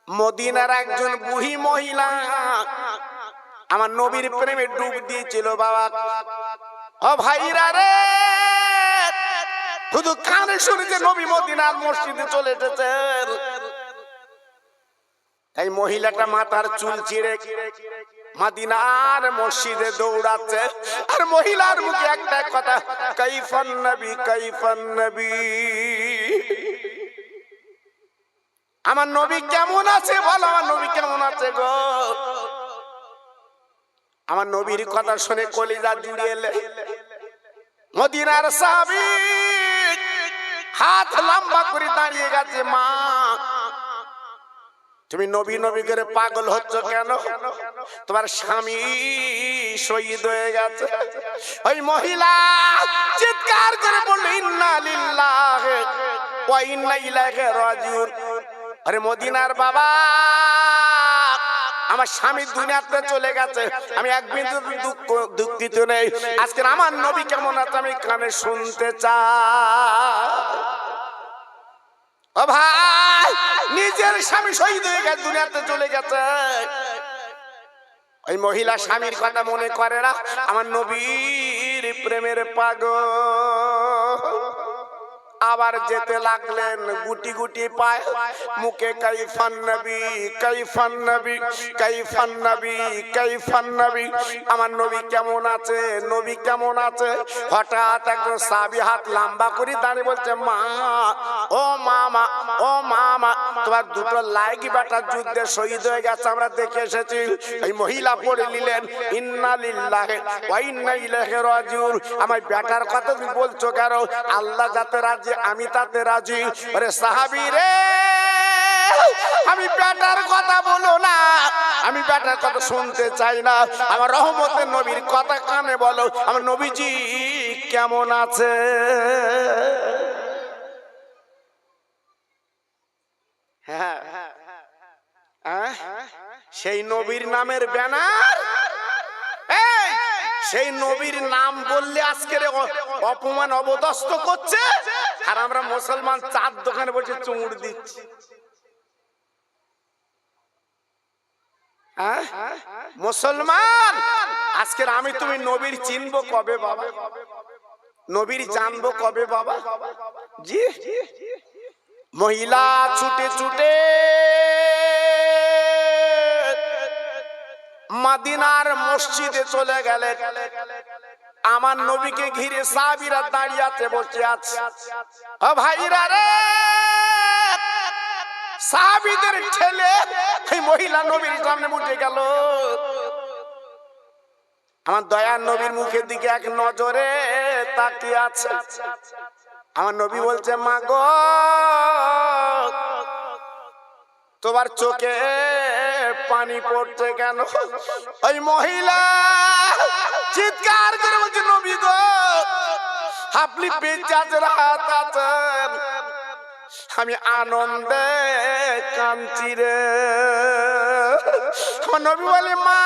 মদিনার একজন বুড়ি মহিলা আমার নবীর প্রেমে ডুব দিয়েছিল বাবা। ও ভাইরা রে, শুধু কানে শুনেছে নবী মদিনার মসজিদে চলে এসেছেন। এই মহিলাটা মাথার চুল ছিঁড়ে মদিনার মসজিদে দৌড়াচ্ছে, আর মহিলার মুখে একটা কথা, কাইফান নবী, কাইফান নবী, আমার নবী কেমন আছে বলো, আমার নবী কেমন আছে গো। আমার নবীর কথা শুনে কলিজা জুড়িয়ে এলে। মদিনার সাহাবী হাত লম্বা করে দাঁড়িয়ে গেছে, মা তুমি নবী নবী করে পাগল হচ্ছ কেন? তোমার স্বামী শহীদ হয়ে গেছে। ওই মহিলা চিৎকার করে বলল, ইন্না লিল্লাহি ওয়া ইন্না ইলাইহি রাজিউন। আরে মদিনার বাবা, আমার স্বামী দুনিয়াতে চলে গেছে, আমি এক বিন্দু দুঃখিত নেই। আজকে আমার নবী কেমন আছে আমি কানে শুনতে চাই। ও ভাই, নিজের স্বামী শহীদ হয়ে গেছে, দুনিয়াতে চলে গেছে। ওই মহিলা স্বামীর কথা মনে করে না, আমার নবীর প্রেমের পাগল। আবার যেতে লাগলেন গুটি গুটি পায়, মুখে কাইফান নবী, কাইফান নবী, কাইফান নবী, কাইফান নবী। আমার নবী কেমন আছে, নবী কেমন আছে? হঠাৎ একজন সাহাবী হাত লম্বা করে দাঁড়িয়ে বলছে, মা, ও মামা, ও মামা, তোমার দুটো লাইকি বেটার যুদ্ধে শহীদ হয়ে গেছে, আমরা দেখে এসেছি। এই মহিলা পড়ে নিলেন, ইন্না লিল্লাহি ওয়া ইন্না ইলাইহি রাজিউন। আমার বেটার কথা তুমি বলছো কেন? আল্লাহ যাতে রাজি আমি তাতে রাজি। আরে সাহাবী রে, আমি বেটার কথা বলো না, আমি বেটার কথা শুনতে চাই না, আমার রহমতের নবীর কথা কানে বলো। আমার নবীজি কেমন আছে? হ্যাঁ, সেই নবীর নামের ব্যানার, সেই নবীর নাম বললে আজকের অপমান অবদস্ত করছে, আর আমরা মুসলমান চার দোকানে বসে চুমুর দিচ্ছি। মুসলমান, আজকের আমি তুমি নবীর চিনবো কবে বাবা? নবীর জানবো কবে বাবা? জি, মহিলা ছুটে ছুটে মদিনার মসজিদে চলে গেলেন। আমার নবীকে ঘিরে সাহাবীরা দাঁড়িয়ে আছে, বসে আছে। ও ভাইরা রে, সাহাবীদের ঠেলে এই মহিলা নবীর সামনে উঠে গেল। আমার দয়ার নবীর মুখের দিকে এক নজরে তাকিয়ে আছে। আমার নবী বলছে, মা গো, তোমার চোখে পানি পড়ছে কেন? ওই মহিলা চিৎকার করে বলছে, নবী গো, আপনি বেঁচে আছেন, হাত আছেন, আমি আনন্দে কাঁদছি রে। আমার নবী বলে, মা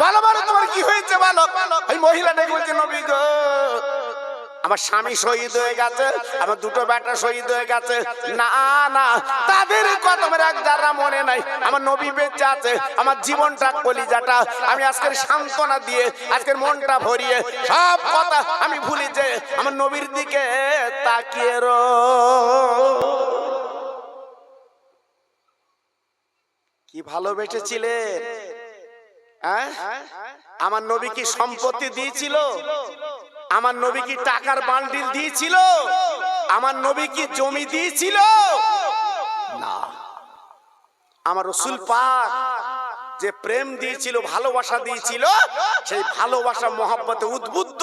বলো বলো, তোমার কি হয়েছে বলো। ওই মহিলাটা বলছে, নবী গো, আমার স্বামী শহীদ হয়ে গেছে, আমার দুটো বেটা শহীদ হয়ে গেছে। না না, তাদের কথা আমার এক যারা মনে নাই, আমার নবী বেঁচে আছে। আমার জীবনটা, কলিজাটা আমি আজকের সান্ত্বনা দিয়ে, আজকের মনটা ভরিয়ে সব কথা আমি ভুলে যে আমার নবীর দিকে তাকিয়ে রো। কি ভালোবেসেছিলেন? আমার নবী কি সম্পত্তি দিয়েছিল? আমার নবী কি টাকার বান্ডিল দিয়েছিল? আমার নবী কি জমি দিয়েছিল? না, আমার রাসূল পাক যে প্রেম দিয়েছিল, ভালোবাসা দিয়েছিল, সেই ভালোবাসা মহব্বতে উদ্বুদ্ধ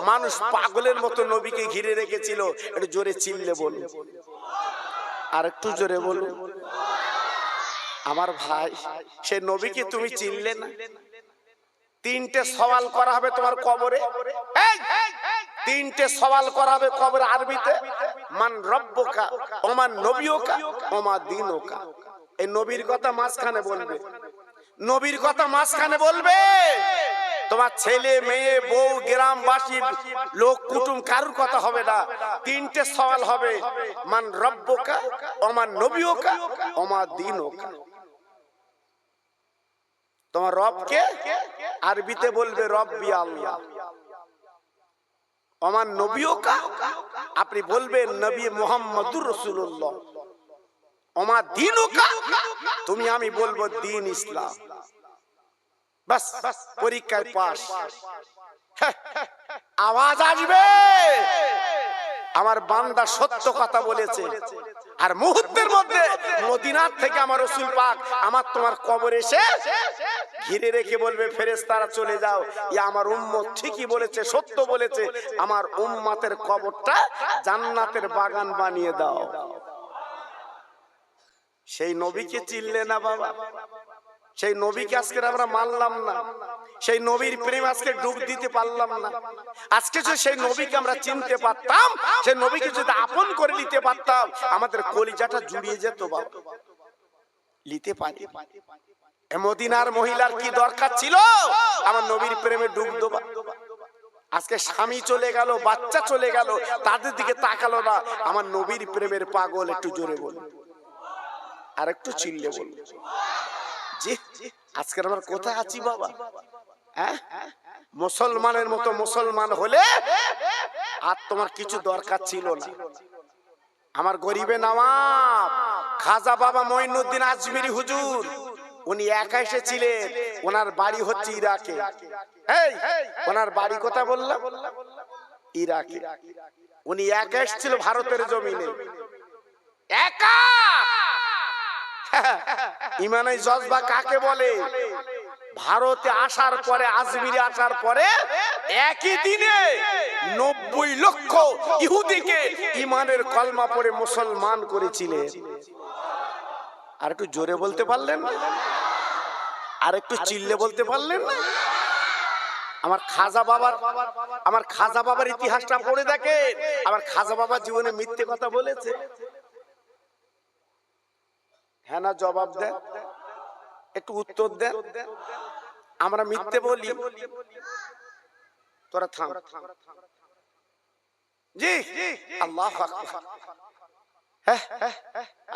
মানুষ পাগলের মতো নবীকে ঘিরে রেখেছিল। একটু জোরে চিল্লে বলুন, আর একটু জোরে বলুন। আমার ভাই, সে নবীকে তুমি চিনলে না। তিনটে সওয়াল করা হবে তোমার কবরে, তিনটে সওয়াল করা হবে কবরে আরবিতে। মান রব্বুকা, ওমান নবিয়ুকা, ওমা দীনুকা। এই নবীর কথা মাঝখানে বলবে, নবীর কথা মাঝখানে বলবে। তোমার ছেলে মেয়ে বউ গ্রামবাসী লোক কুটুম কারুর কথা হবে না। তিনটে সওয়াল হবে, মান রব্বুকা, ওমান নবিয়ুকা, ওমা দীনুকা। তোমার রবকে আরবিতে বলবে রব্বি আল্লাহ। আমার নবীকা আপনি বলবেন নবী মুহাম্মদুর রাসূলুল্লাহ। আমার দ্বীনুকা তুমি আমি বলবো দ্বীন ইসলাম। বাস পরীক্ষায় পাস। আওয়াজ আসবে আমার বান্দা সত্য কথা বলেছে। আর মুহূর্তের মধ্যে মদিনার থেকে আমার রাসূল পাক আমার তোমার কবর এসে ঘিরে রেখে বলবে, ফেরেশতারা চলে যাও, ই আমার উম্মত ঠিকই বলেছে, সত্য বলেছে। আমার উম্মতের কবরটা জান্নাতের বাগান বানিয়ে দাও। সেই নবীকে চিনলে না বাবা, সেই নবীকে আজকে আমরা মানলাম না, সেই নবীর প্রেম আজকে ডুব দিতে পারলাম না। আজকে যদি সেই নবীকে আমরা চিনতে পারতাম, সেই নবীকে যদি আপন করে নিতে পারতাম, আমাদের কলিজাটা জুড়িয়ে যেত বাবা। নিতে পারি মদিনার মহিলার কি দরকার ছিল আমার নবীর প্রেমে ডুব দেওয়া? আজকে স্বামী চলে গেল, বাচ্চা চলে গেল, তাদের দিকে তাকালো না। আমার নবীর প্রেমের পাগল। একটু জোরে বল, আর একটু চিল্লে বল। জি, আজকে আমরা কোথায় আছি বাবা? হ্যাঁ, মুসলমানের মতো মুসলমান হলে আর তোমার কিছু দরকার ছিল না। আমার গরিবে নওয়াব খাজা বাবা মঈনুদ্দিন আজমিরি হুজুর, উনি একা এসেছিলেন। ওনার বাড়ি হচ্ছে ইরাকে। এই ওনার বাড়ি কোথায় বললাম? ইরাকে। উনি একা এসেছিল ভারতের জমিনে, একা। ইমানের জজবা কাকে বলে? ভারতে আসার পরে, আজমিরে আসার পরে একই দিনে 90 লক্ষ ইহুদিকে ইমানের কলমা পড়ে মুসলমান করেছিলেন। আর একটু জোরে বলতে পারলেন না? আর একটু চিল্লে বলতে পারলেন না? আমার খাজা বাবার ইতিহাসটা পড়ে দেখেন। আমার খাজা বাবা জীবনে মিথ্যে কথা বলেছে? হ্যাঁ না জবাব দেন, একটু উত্তর দেন। আমরা মিথ্যে বলি? তোরা থাম। জি, আল্লাহু আকবার।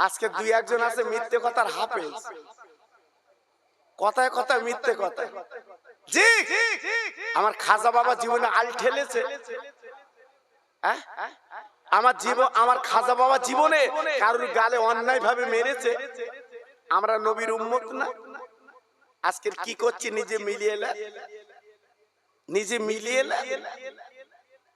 আজকে দুই একজন আছে মিথ্যে কথার হাফেজ, কথায় কথায় মিথ্যে কথা। জি, আমার খাজা বাবা জীবনে আল ঠেলেছে। আমার খাজা বাবা জীবনে কারোর গালে অন্যায় ভাবে মেরেছে? আমরা নবীর উম্মত না? আজকে কি করছি? নিজে মিলিয়ে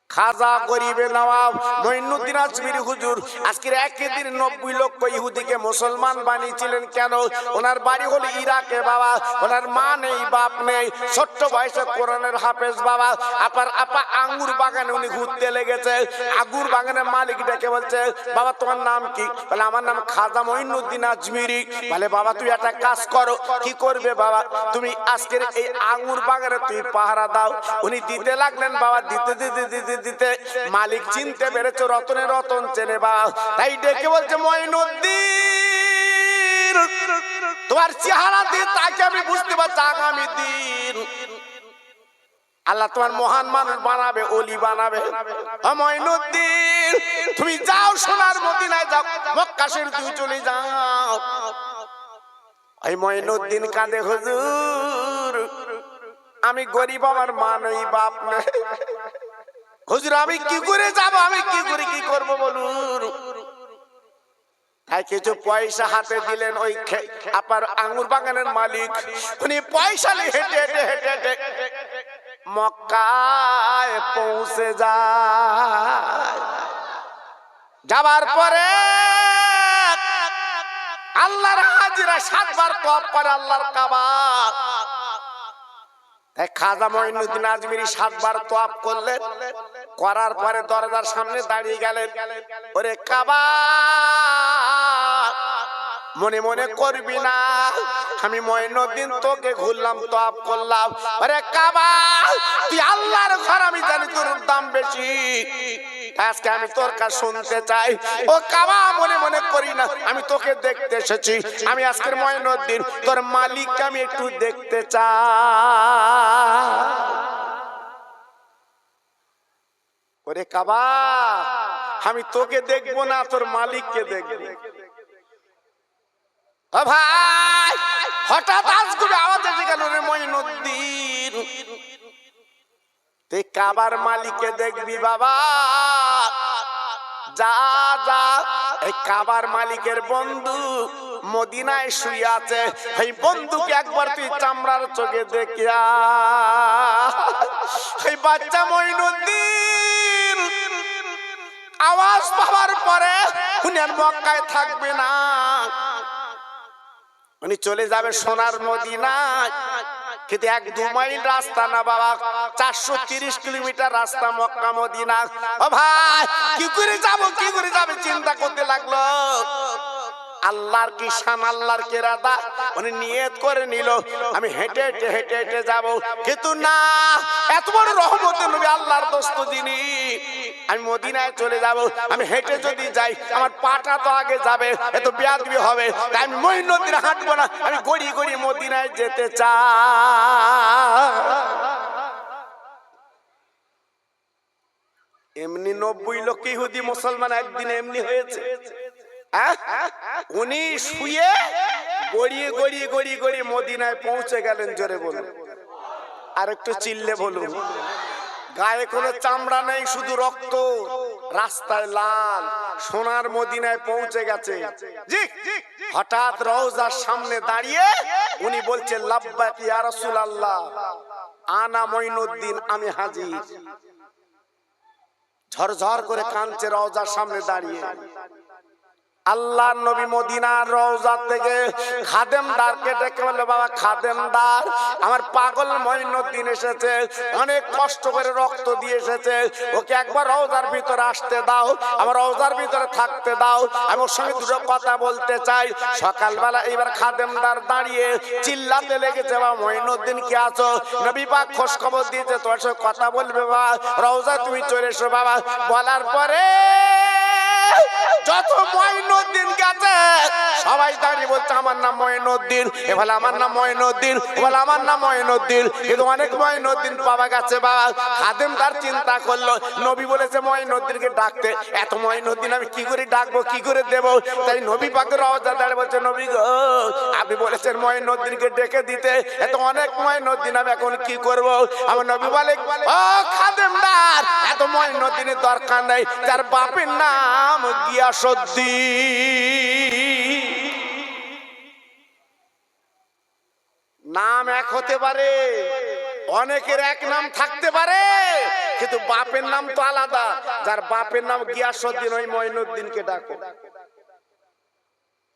খাজা গরিবে নওয়াব মঈনুদ্দিন আজমিরি হুজুর আজকের একই দিন 90 লক্ষ ইহুদিকে মুসলমান বানিয়েছিলেন। কেন? ওনার বাড়ি হলো ইরাকে বাবা। ওনার মা নেই, বাপ নেই, ছোট্ট বয়সে কোরআনের হাফেজ বাবা। আপা আঙ্গুর বাগানে উনি ঘুরতে লেগেছে। আঙ্গুর বাগানের মালিক ডেকে বলছে, বাবা তোমার নাম কি? বলে আমার নাম খাজা মঈনুদ্দিন আজমিরি। বলে বাবা তুই একটা কাজ করো। কি করবে বাবা? তুমি আজকের এই আঙ্গুর বাগানে তুই পাহারা দাও। উনি দিতে লাগলেন বাবা, দিতে দিতে দিতে দিতে মালিক চিনতে পেরেছে, রতনে রতন চেনে বাবা। তাই ডেকে বলছে, মঈনুদ্দিন তোমার চেহারা দিয়ে তাকে আমি বুঝতে পারছি আগামী দিন আল্লাহ তোমার মহান মানুষ বানাবে, ওলি বানাবে। মঈনুদ্দিন তুমি যাও, সোনার মদিনায় যাও, মক্কা শরীফ তুমি চলে যাও। এই মঈনুদ্দিন কাঁদে, হুজুর আমি গরিব, আমার মা নেই, বাপ নেই। হুজুর আমি কি করে যাব? আমি কি করে কি করব বলুন? তাই কিছু পয়সা হাতে দিলেন ওই আপার আঙ্গুর বাগানের মালিক। উনি পয়সা নিয়ে হেঁটে হেঁটে হেঁটে হেঁটে মক্কায় পৌঁছে যায়। যাবার পরে আল্লাহর হাজিরা 7 বার তওয়াফ করে আল্লাহর কাবা। খাজা মঈনুদ্দিন আজমিরি 7 বার তওয়াফ করলেন। করার পরে দরজার সামনে দাঁড়িয়ে গেলেন। ওরে কাবা, মনে মনে করবি না আমি মঈনুদ্দিন তোকে ঘুরলাম, তওয়াফ করলাম। ওরে কাবা, তুই আল্লাহর ঘর, আমি জানি তোর দাম বেশি। আজকে আমি তোর কাছে শুনতে চাই। ও কাবা, মনে মনে করি না, আমি তোকে দেখতে এসেছি। আমি আজকের মঈনুদ্দিন তোর মালিককে আমি একটু দেখতে চাই। ওরে কাবা, আমি তোকে দেখবো না, তোর মালিককে দেখবো। ও ভাই, হঠাৎ আজগুবি আওয়াজ এসে গেল, রে মঈনুদ্দিন তুই কাবার মালিককে দেখবি বাবা। যা যা, এই কাবার মালিকের বন্ধু মদিনায় শুয়ে আছে, এই বন্ধুকে একবার তুই চামড়ার চোখে দেখিয়া। এই বাচ্চা মঈনুদ্দিন আওয়াজ পাওয়ার পরে উনি আর মক্কায় থাকবে না, উনি চলে যাবে সোনার মদিনায়। কিন্তু 1-2 মাইল রাস্তা না বাবা, 430 কিলোমিটার রাস্তা মক্কা মদিনা। ও ভাই, কি করে যাব চিন্তা করতে লাগলো। আল্লাহর কি শান, আল্লাহর কি ইরাদা, উনি নিয়ত করে নিল আমি হেঁটে হেঁটে হেঁটে হেঁটে যাব, কিন্তু না, এত বড় রহমতের নবী আল্লাহর দোস্ত যিনি, আমি মদিনায় চলে যাব, আমি হেঁটে যদি যাই আমার পাটা তো আগে যাবে, এত বেয়াদবি হবে, তাই আমি মঈনুদ্দিন হাঁটবো না, আমি গড়ি গড়ি মদিনায় যেতে চাই। এমনি 90 লক্ষ ইহুদি মুসলমান একদিন এমনি হয়েছে। উনি শুয়ে গড়িয়ে গড়িয়ে গড়িয়ে গড়িয়ে মদিনায় পৌঁছে গেলেন। জোরে বলুন, আর একটু চিল্লে বলুন। গায়ে কোনো চামড়া নেই, শুধু রক্ত, রাস্তায় লাল, সোনার মদিনায় পৌঁছে গেছে। জি, হঠাৎ রওজার সামনে দাঁড়িয়ে উনি বলছেন লাব্বাইক ইয়া রাসূলুল্লাহ, আনা মঈনুদ্দিন, আমি হাজির। ঝরঝর করে কাঁদছে রওজার সামনে দাঁড়িয়ে। আল্লাহর নবী মদিনার রওজা থেকে খাদেমদারকে ডেকে বলল, বাবা খাদেমদার, আমার পাগল মঈনুদ্দিন এসেছে, অনেক কষ্ট করে রক্ত দিয়ে এসেছে, ওকে একবার রওজার ভিতরে আসতে দাও, আমার রওজার ভিতরে থাকতে দাও, আমি ওর সঙ্গে দুটো কথা বলতে চাই। সকালবেলা এবার খাদেমদার দাঁড়িয়ে চিল্লাতে লেগেছে, বাবা মঈনুদ্দিন কি আছো? নবী পাক খোঁজ খবর দিয়েছে, তোমার সঙ্গে কথা বলবে বাবা, রওজা তুমি চলে এসো বাবা। বলার পরে যত মঈনুদ্দিন গেছে সবাই দাঁড়িয়ে বলছে আমার নাম মঈনুদ্দিন, এ বলে আমার নাম মঈনুদ্দিন, এ বলে আমার নাম মঈনুদ্দিন, কিন্তু অনেক মঈনুদ্দিন পাওয়া গেছে বাবা। খাদেমদার চিন্তা করলো, নবী বলেছে মঈনুদ্দিনকে ডাকতে, এত মঈনুদ্দিন আমি কি করে ডাকবো, কি করে দেবো? তাই নবী পাকের রওজা দাঁড়িয়ে বলছে, নবী গো, আপনি বলেছেন মঈনুদ্দিনকে ডেকে দিতে, এত অনেক মঈনুদ্দিন আমি এখন কি করব? আমার নবী বলে, ও খাদেমদার, এত মঈনুদ্দিনের দরকার নেই, যার বাপের নাম গিয়াসউদ্দিন। নাম এক হতে পারে, অনেকের এক নাম থাকতে পারে, কিন্তু বাপের নাম তো আলাদা। যার বাপের নাম গিয়াসউদ্দিন, ওই মঈনুদ্দিনকে ডাকো।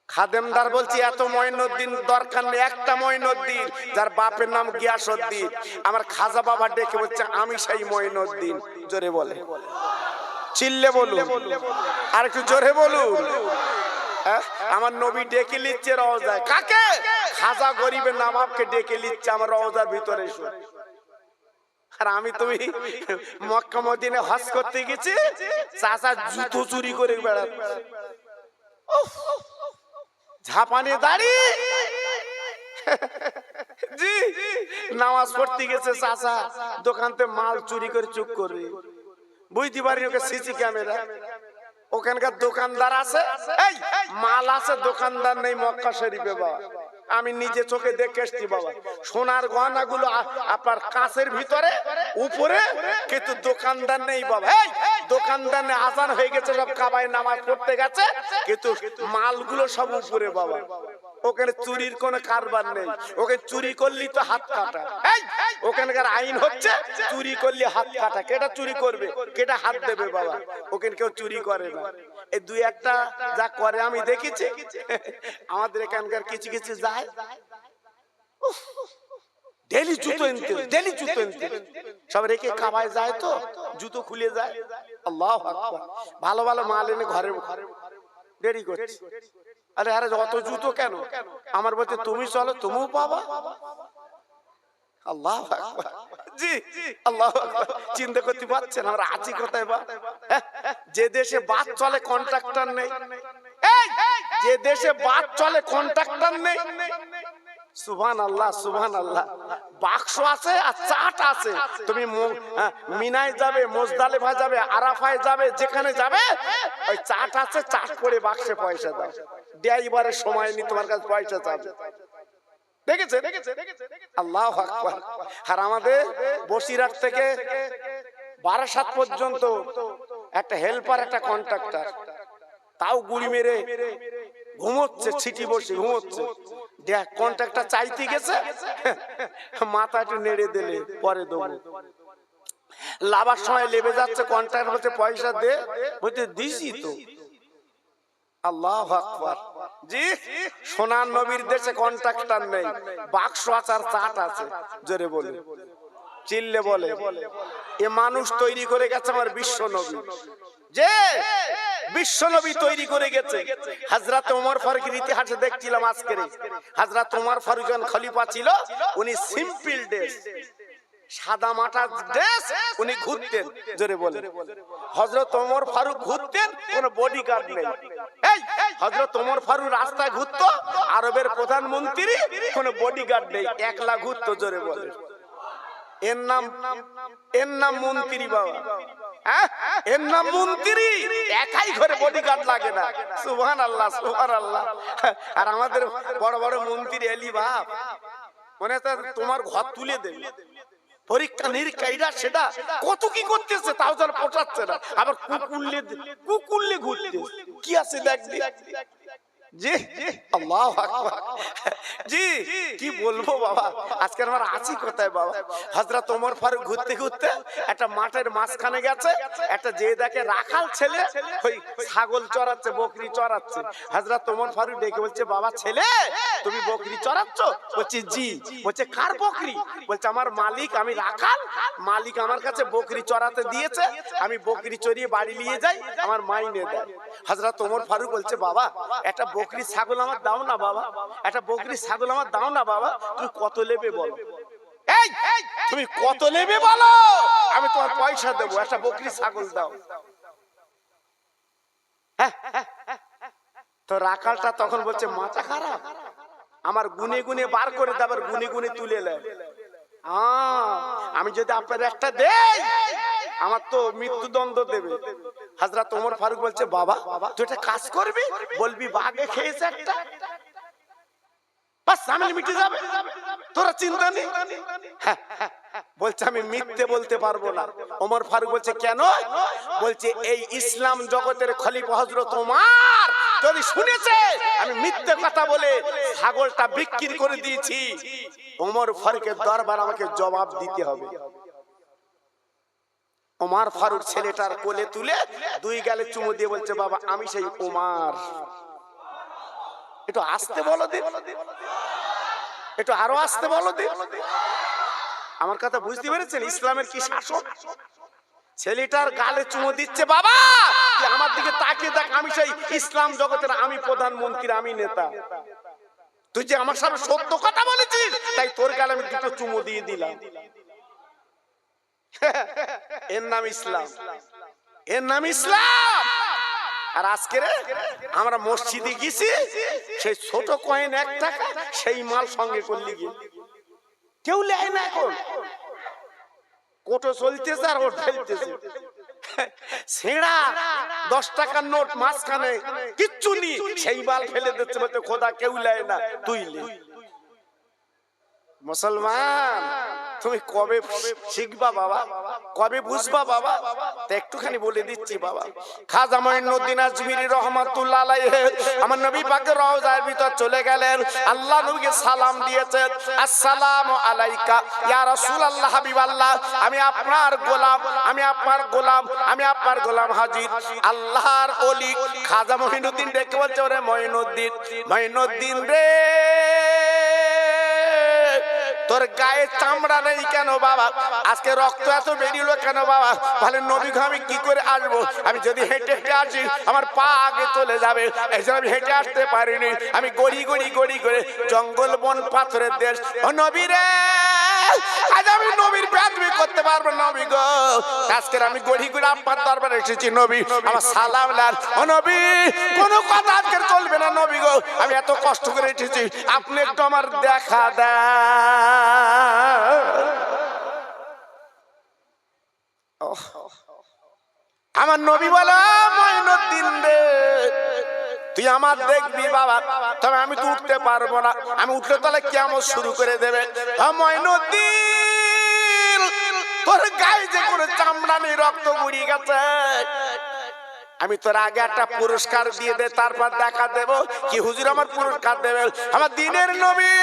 খাদেমদার বলছি এত মঈনুদ্দিন দরকার নেই, একটা মঈনুদ্দিন যার বাপের নাম গিয়াসউদ্দিন। আমার খাজা বাবা ডেকে বলছে, আমি সেই মঈনুদ্দিন। জোরে বলে, চিল্লে বলুন, আর একটু জোরে বলুন। আমার নবী ডেকে নিচ্ছে রওজায়, কাকে? খাজা গরিবের নবাবকে ডেকে নিচ্ছে আমার রওজার ভিতরে এসো। আর আমি তুমি মক্কা মদিনা হজ করতে গেছি, চাচা জুতো চুরি করে বেড়াচ্ছে, ঝাপানে দাড়ি, জি, নামাজ পড়তে গেছে চাচা, দোকানতে মাল চুরি করে চুপ করবে, বুঝতে পারি ওকে সিসি ক্যামেরা। ওখানকার দোকানদার আছে, এই মাল আছে, দোকানদার নেই মক্কা শরীফে বাবা। আমি নিজে চোখে দেখে এসছি বাবা, সোনার গয়না গুলো আপনার কাঁচের ভিতরে উপরে, কিন্তু দোকানদার নেই বাবা। এই দোকানদার নেই, আজান হয়ে গেছে, সব কাবায় নামাজ পড়তে গেছে, কিন্তু মালগুলো সব উপরে বাবা। ওখানে চুরির কোনো কারবার নেই, ওকে চুরি করলি তো হাত কাটা। ওখানকার আইন হচ্ছে চুরি করলে হাত কাটা। কেটা চুরি করবে, কেটা হাত দেবে বাবা, ওখানে কেউ চুরি করে না। এই দুই একটা যা করে আমি দেখেছি, আমাদের এখানকার কিছু কিছু যায় ডেলি জুতো এনতে, ডেলি জুতো এনতে, সব রেখে কাবায় যায় তো জুতো খুলে যায়। আল্লাহু আকবার, ভালো ভালো মাল এনে ঘরে দেরি করছে। আরে আরে অত জুতো কেন? আমার বলতে তুমি চলো, তুমিও পাবা। আল্লাহু আকবার, জি আল্লাহু আকবার। চিন্তা করতে পারছেন আমরা আছি কোথায় বা? যে দেশে বাস চলে কন্ট্রাক্টর নেই, যে দেশে বাস চলে কন্ট্রাক্টর নেই, সুবহানাল্লাহ সুবহানাল্লাহ, বাক্স আছে আর চাট আছে। তুমি মিনায় যাবে, মুজদালিফা যাবে, আরাফায় যাবে, যেখানে যাবে ওই চাট আছে, চাট করে বাক্সে পয়সা দাও, ড্রাইভারের সময় নি তোমার কাছে পয়সা চাবে। দেখেছে আল্লাহু আকবার। আর আমাদের বসিরহাট থেকে বারাসাত পর্যন্ত একটা হেল্পার, একটা কন্ট্রাক্টর, তাও গুড়ি মেরে ঘুমোচ্ছে, ছিটি বসে ঘুমোচ্ছে। কন্ট্রাক্টর চাইতে গেছে, মাথা একটু নেড়ে দিলে পরে দেবো। লাভার সময় লেবে যাচ্ছে, কন্ট্রাক্টর বলছে পয়সা দে, বলছে দিছি তো। আল্লাহু আকবার, জি সোনার নবীর দেশে কন্ট্রাক্টর নেই, বাক্স আচার চাট আছে। জোরে বলে, চিল্লে বলে, এ মানুষ তৈরি করে গেছে আমার বিশ্ব নবী। যে বিশ্বনবী তৈরি করে গেছে। হযরত ওমর ফারুকের ইতিহাসে দেখছিলাম আজকে, হযরত ওমর ফারুক যখন খলিফা ছিল উনি সিম্পল ড্রেস, সাদা মাটা ড্রেস উনি ঘুরতেন। জোরে বলেন। হযরত ওমর ফারুক ঘুরতেন, কোনো বডিগার্ড নেই। এই হযরত ওমর ফারুক রাস্তায় ঘুরতো, আরবের প্রধানমন্ত্রী, কোনো বডিগার্ড নেই, একলা ঘুরতো। জোরে বলেন। এর নাম মন্ত্রী বাবা, এর নাম মন্ত্রী, একাই ঘরে বডিগার্ড লাগে না। সুবহানাল্লাহ, সুবহানাল্লাহ। আর আমাদের বড় বড় মন্ত্রী এলি বাপ, মনে হয় তোমার ঘর তুলে দেবে, পরীক্ষা নিরীক্ষা এটা সেটা কত কি করতেছে, তাও যেন পচাচ্ছে না। আবার কুকুরলে ঘুরতে কি আছে দেখবি। জি আল্লাহু আকবার। জি কি বলবো বাবা, আজকে আমার আছি কোথায় বাবা। হযরত ওমর ফারুক ঘুরতে ঘুরতে একটা মাঠের মাঝখানে গেছে, একটা যে দেখে রাখাল ছেলে ওই ছাগল চড়াচ্ছে, বকরি চড়াচ্ছে। হযরত ওমর ফারুক ডেকে বলছে, বাবা ছেলে তুমি বকরি চড়াচ্ছ? বলছে জি। বলছে কার বকরি? বলছে আমার মালিক, আমি রাখাল, মালিক আমার কাছে বকরি চড়াতে দিয়েছে, আমি বকরি চড়িয়ে বাড়ি নিয়ে যাই, আমার মাইনে দেয়। হযরত ওমর ফারুক বলছে, বাবা একটা বকরি ছাগল আমার দাও না বাবা, একটা বকরি ছাগল আমার দাও না বাবা। তুমি কত নেবে বলো? এই তুমি কত নেবে বলো, আমি তোমার পয়সা দেবো, একটা বকরি ছাগল দাও। তো রাখালটা তখন বলছে, মাথা খারাপ, আমার গুনে গুনে বার করে দেব, আর গুনে গুনে তুলে নেয়। আমি যদি আপনার একটা দেই আমার তো মৃত্যুদণ্ড দেবে। হযরত ওমর ফারুক বলছে, বাবা তুই একটা কাজ করবি, বলবি বাঘে খেয়েছে একটা, বাস ঝামেলা মিটে যাবে, তোরা চিন্তা নেই। বলছে আমি মিথ্যে বলতে পারবো না। ওমর ফারুক বলছে কেন? বলছে এই ইসলাম জগতের খলিফা হযরত ওমর যদি শুনেছে আমি মিথ্যে কথা বলে ছাগলটা বিক্রি করে দিয়েছি, ওমর ফারুকের দরবার আমাকে জবাব দিতে হবে। ওমর ফারুক ছেলেটার কোলে তুলে দুই গালে চুমু দিয়ে বলছে, বাবা আমি সেই ওমর। একটু আসতে বলো দিন, একটু আরো আসতে বলো দিন। আমার কথা বুঝতে পেরেছেন? ইসলামের কি শাসন। ছেলেটার গালে চুমু দিচ্ছে, বাবা তুই আমার দিকে তাকিয়ে দেখ, আমি সেই ইসলাম জগতের, আমি প্রধানমন্ত্রী, আমি নেতা, তুই যে আমার সামনে সত্য কথা বলেছিস, তাই তোর গালে আমি দুটো চুমু দিয়ে দিলাম। এর নাম ইসলাম, এর নাম ইসলাম। আর আজকে আমরা মসজিদে গেছি, সেই ছোট কয়েন 1 টাকা, সেই মাল সঙ্গে করলি গিয়ে কেউ লেয় না। এখন কোটো চলতেছে আর ওট ফেলতেছে, ছেঁড়া 10 টাকার নোট মাঝখানে কিচ্ছু নেই, সেই মাল ফেলে দিচ্ছে, বলতে খোদা কেউ লেয় না, তুই লে। মুসলমান তুমি কবে শিখবা বাবা, কবে বুঝবা বাবা? তো একটুখানি বলে দিচ্ছি বাবা। খাজা মঈনুদ্দিন আজমিরি রাহমাতুল্লাহ আলাইহি আমার নবী পাকের রওজার ভিতর চলে গেলেন, আল্লাহ নবীকে সালাম দিয়েছেন, আসসালামু আলাইকা ইয়া রাসূলুল্লাহ হাবিবাল্লাহ, আমি আপনার গোলাম, আমি আপনার গোলাম, আমি আপনার গোলাম হাজির। আল্লাহর ওলি খাজা মঈনুদ্দিন ডেকে বলছে, ওরে মঈনুদ্দিন, মঈনুদ্দিন রে তোর গায়ে চামড়া নেই কেন বাবা? আজকে রক্ত এত বেরিয়েলো কেন বাবা? তাহলে নবী আমি কি করে আসবো? আমি যদি হেঁটে হেঁটে আসি আমার পা আগে চলে যাবে, এই জন্য আমি হেঁটে আসতে পারিনি, আমি গড়ি গড়ি গড়ি করে, জঙ্গল বন পাথরের দেশ। ও নবী রে, আজ আমি নবীর বেয়াদবি করতে পারবো না নবী গো, আজকে আমি গড়ি গড়ি আপনার দরবারে এসেছি নবী, আমার সালাম লাল। ও নবী কোনো কথা আজকে চলবে না নবী গো, আমি এত কষ্ট করে এসেছি, আপনি একটু আমার দেখা দেন। আমার নবী বলে, মঈনুদ্দিন রে তুই আমার দেখবি বাবা, তবে আমি তো উঠতে পারবো না, আমি উঠলে তাহলে কিয়ামত শুরু করে দেবে। মঈনুদ্দিন তোর গায়ে যে কোনো চামড়া নেই, রক্ত গুড়িয়ে গেছে, আমি তোর আগে একটা পুরস্কার দিয়ে দে, তারপর দেখা দেব। কি হুজুর আমার পুরস্কার দেবেন? আমার দিনের নবী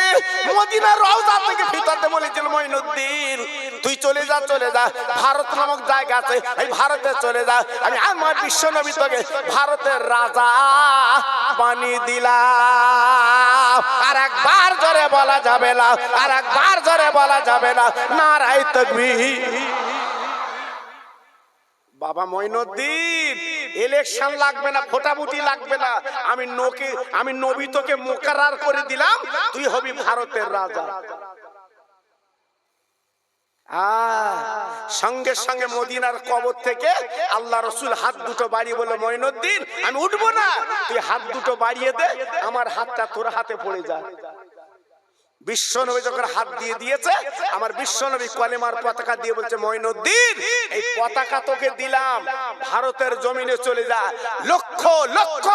মদিনার রওজা থেকে ফিরতে বলেছিল, মঈনুদ্দিন তুই চলে যা, চলে যা, ভারত নামক জায়গা আছে, এই ভারতে চলে যা, আমি আমার বিশ্ব নবী তোকে ভারতের রাজা বানিয়ে দিলাম। আর একবার জোরে বলা যাবে না, আর একবার জোরে বলা যাবে না, নারায়ে তাকবীর। বাবা মঈনুদ্দিন ইলেকশন লাগবে না, ভোটাভুটি লাগবে না, আমি নবী তোকে মুকাররার করে দিলাম, তুই হবি ভারতের রাজা। সঙ্গে সঙ্গে মদিনার কবর থেকে আল্লাহ রসুল হাত দুটো বাড়িয়ে বলল, মঈনুদ্দিন আমি উঠবো না, তুই হাত দুটো বাড়িয়ে দে, আমার হাতটা তোর হাতে পড়ে যায়। বিশ্বনবী যখন হাত দিয়ে দিয়েছে, আমার বিশ্বনবী কলেমার পতাকা দিয়ে বলছে, মঈনুদ্দিন এই পতাকা তোকে দিলাম, ভারতের জমিনে চলে যা, লক্ষ লক্ষ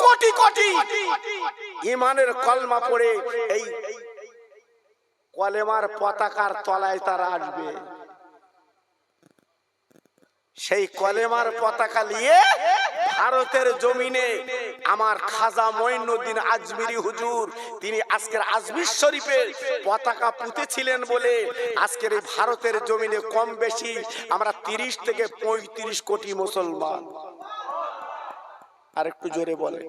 কোটি কোটি ঈমানের কলমা পড়ে এই কলেমার পতাকার তলায় তারা আসবে। সেই কলেমার পতাকা নিয়ে ভারতের জমিনে আমার খাজা মঈনুদ্দিন আজমিরি হুজুর, তিনি আজকের আজমির শরীফের পতাকা পুঁতেছিলেন বলে আজকের এই ভারতের জমিনে কম বেশি আমরা 30 থেকে 35 কোটি মুসলমান। আর একটু জোরে বলে,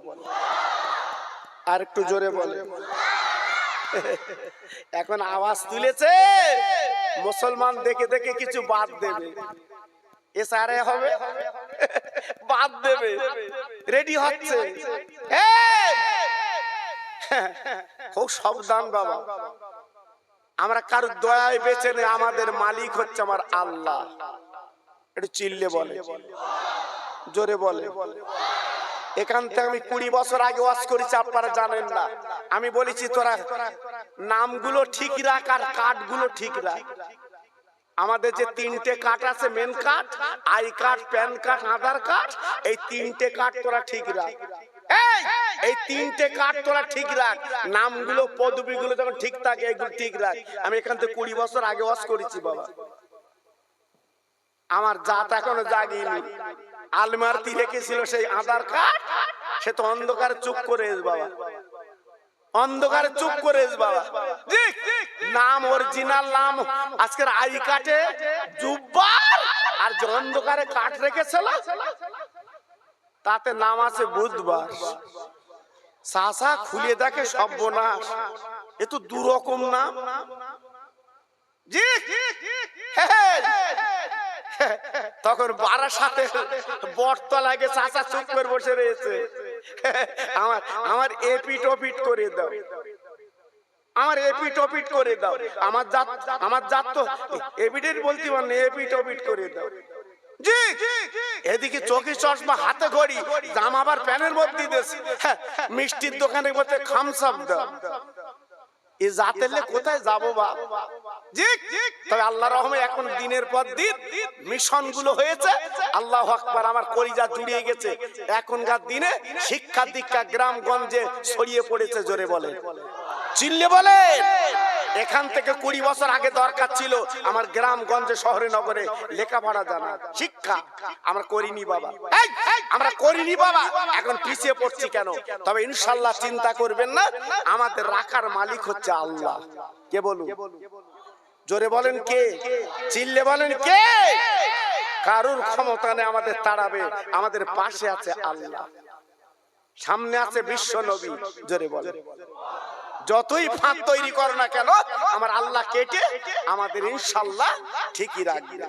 আর একটু জোরে বলে। এখন আওয়াজ তুলেছে, মুসলমান দেখে দেখে কিছু বাদ দেবে, এসআরে হবে, বাদ দেবে, রেডি হচ্ছে। খুব সাবধান বাবা, আমরা কারোর দয়ায় বেঁচে নেই, আমাদের মালিক হচ্ছে আমার আল্লাহ। একটু চিল্লে বলে, জোরে বলে। এখান থেকে আমি 20 বছর আগে ওয়াজ করেছি, আপনারা জানেন না। আমি বলেছি তোরা নামগুলো ঠিক রাখ আর কার্ডগুলো ঠিক রাখ। আমাদের যে 3টে কার্ড আছে, main card, I card, PAN card, Aadhaar card, এই 3টে কার্ড তোরা ঠিক রাখ। এই 3টে কার্ড তোরা ঠিক রাখ, নামগুলো পদবিগুলো যখন ঠিক থাকে এগুলো ঠিক রাখ। আমি এখান থেকে 20 বছর আগে ওয়াজ করেছি বাবা। আমার জাত এখনো জাগিনি। আলমারিতে রেখেছিল সেই আধার কার্ড, সে তো অন্ধকারে চুপ করে বাবা, অন্ধকারে চুপ করে বাবা। নাম অরিজিনাল নাম আজকের আই কার্ডে জুব্বার, আর যে অন্ধকারে কার্ড রেখেছিল তাতে নাম আছে বুধবার। সাসা খুলে দেখে সর্বনাশ, এ তো দুরকম নাম। জি তখন বারার সাথে বটতলা গে চাচা চুপ করে বসে রয়েছে। আমার এপিট ওপিট করে দাও, আমার এপিট ওপিট করে দাও, আমার জাত তো এপিটের বলতে পারে, এপিট ওপিট করে দাও। জি এদিকে চোখে চশমা, হাতে ঘড়ি, জামা আবার প্যানের মধ্যে দিয়েছে, মিষ্টির দোকানের মধ্যে খামসাপ দাও। এ জাতেলে কোথায় যাবো বাবা? জি তবে আল্লাহ রহমে এখন দিনের পর দিন মিশন গুলো হয়েছে, আল্লাহু আকবার, আমার কলিজা জুড়িয়ে গেছে। এখনকার দিনে শিক্ষা দীক্ষা গ্রামগঞ্জে ছড়িয়ে পড়েছে, জোরে বলে, চিল্লে বলে। এখান থেকে 20 বছর আগে দরকার ছিল আমার গ্রামগঞ্জে শহরে নগরে লেখাপড়া জানা, শিক্ষা। আমরা করিনি বাবা, আমরা করিনি বাবা, এখন পিছিয়ে পড়ছি কেন? তবে ইনশাআল্লাহ চিন্তা করবেন না, আমাদের রাখার মালিক হচ্ছে আল্লাহ। কে বলুন, জোরে বলেন কে, চিল্লে বলেন কে। কারুর ক্ষমতা নেই আমাদের তাড়াবে, আমাদের পাশে আছে আল্লাহ, সামনে আছে বিশ্ব নবী, জোরে বলেন। যতই ফাঁদ তৈরি করো না কেন, আমার আল্লাহ কেটে আমাদের ইনশাআল্লাহ ঠিকই রাখবে।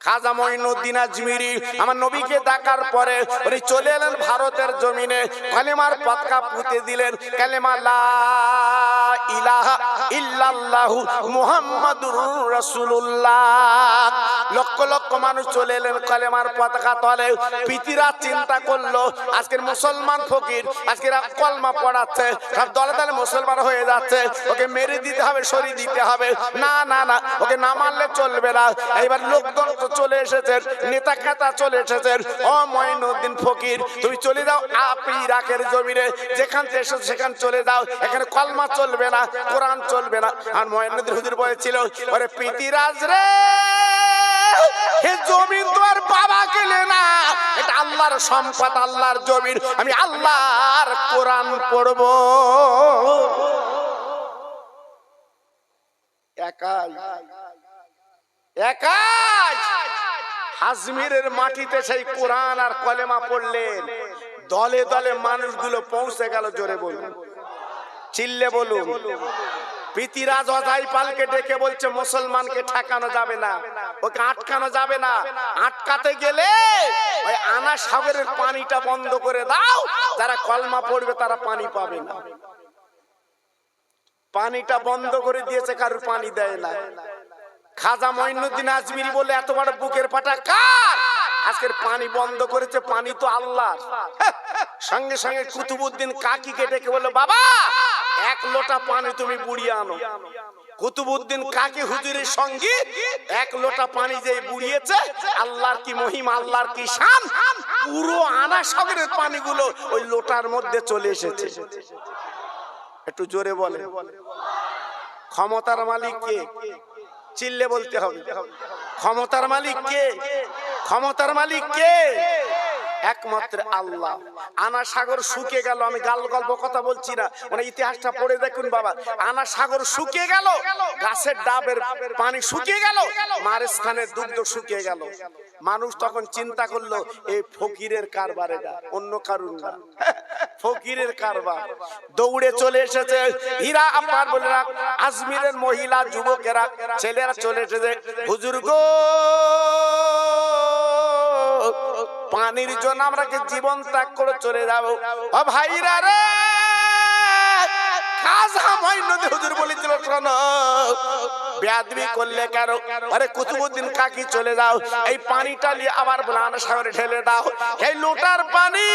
খাজা মঈনুদ্দিন আজমিরি আমার নবীকে ডাকার পরে উনি চলে এলেন ভারতের জমিনে, কালেমার পতাকা পুঁতে দিলেন, কালেমা লা ইলাহা ইল্লাল্লাহু মুহাম্মাদুর রাসূলুল্লাহ। লক্ষ লক্ষ মানুষ চলে এলেন কালেমার পতাকা তলে। পিতিরা চিন্তা করলো, আজকের মুসলমান ফকির আজকের কলমা পড়াচ্ছে, সব দলে দলে মুসলমান হয়ে যাচ্ছে, ওকে মেরে দিতে হবে, সরিয়ে দিতে হবে। না না না, ওকে না মারলে চলবে না। এইবার লোকজন চলে এসেছেন, নেতা খাতা চলে এসেছেন। ও মঈনুদ্দিন ফকির, তুমি চলে যাও আপনি ইরাকের জমিনে, যেখান থেকে এসেছো সেখান চলে যাও, এখানে কলমা চলবে না, কোরআন চলবে না। আর মঈনুদ্দিন হুজুর বলেছিল, ওরে পিতিরাজ রে, হে জমিন তোমার বাবা কেলে না, এটা আল্লাহর সম্পদ, আল্লাহর জমিন, আমি আল্লাহর কোরআন পড়ব। একাই একাই আজমিরের মাটিতে সেই কোরআন আর কলেমা পড়লেন। দলে দলে মানুষগুলো পৌঁছে গেল, জোরে বলুন, চিল্লে বলুন। পিতিরাজ অজয় পালকে ডেকে বলছে মুসলমানকে ঠেকানো যাবে না, ওকে আটকানো যাবে না। আটকাতে গেলে ওই আনা সাগরের পানিটা বন্ধ করে দাও, যারা কলমা পড়বে তারা পানি পাবে না। পানিটা বন্ধ করে দিয়েছে, কারুর পানি দেয় না। খাজা মঈনুদ্দিন আজমিরি বলে এত বড় বুকের পাটা কার? আজকের পানি বন্ধ করেছে, পানি তো আল্লাহর। সঙ্গে সঙ্গে কুতুবউদ্দিন কাকিকে ডেকে বলল, বাবা এক লোটা পানি তুমি বুড়িয়ে আনো। কুতুবউদ্দিন কাকি হুজুরের সঙ্গে এক লোটা পানি যে বুড়িয়েছে, আল্লাহর কি মহিমা, আল্লাহর কি শান, পুরো আনা সাগরের পানিগুলো ওই লোটার মধ্যে চলে এসেছে। একটু জোরে বলে, ক্ষমতার মালিক কে? চিল্লে বলতে হবে, ক্ষমতার মালিক কে? ক্ষমতার মালিক কে? একমাত্র আল্লাহ। আনা সাগর শুকিয়ে গেল, আমি গাল গল্প কথা বলছি না, মানে ইতিহাসটা পড়ে দেখুন বাবা। আনা সাগর শুকিয়ে গেল, গাছের ডাবের পানি শুকিয়ে গেল, মারেস্থানের দুগ্ধ শুকিয়ে গেল। মানুষ তখন চিন্তা করলো এই ফকিরের কারবার, এটা অন্য কারণ না, ফকিরের কারবার। দৌড়ে চলে এসেছে হীরা আপার বলে আজমিরের মহিলা, যুবকেরা, ছেলেরা চলে এসেছে, হুজুর গো পানির জন্য আমরা কি জীবন ত্যাগ করে চলে যাবো? ও ভাইরা রে, খাজা মঈনুদ্দিন হুজুর বলেছিল শোনো, বেয়াদবি করলে কেন? আরে কুতুবউদ্দিন কাকি চলে যাও, এই পানিটা নিয়ে আবার আনা সাগরে ঢেলে দাও। এই লোটার পানি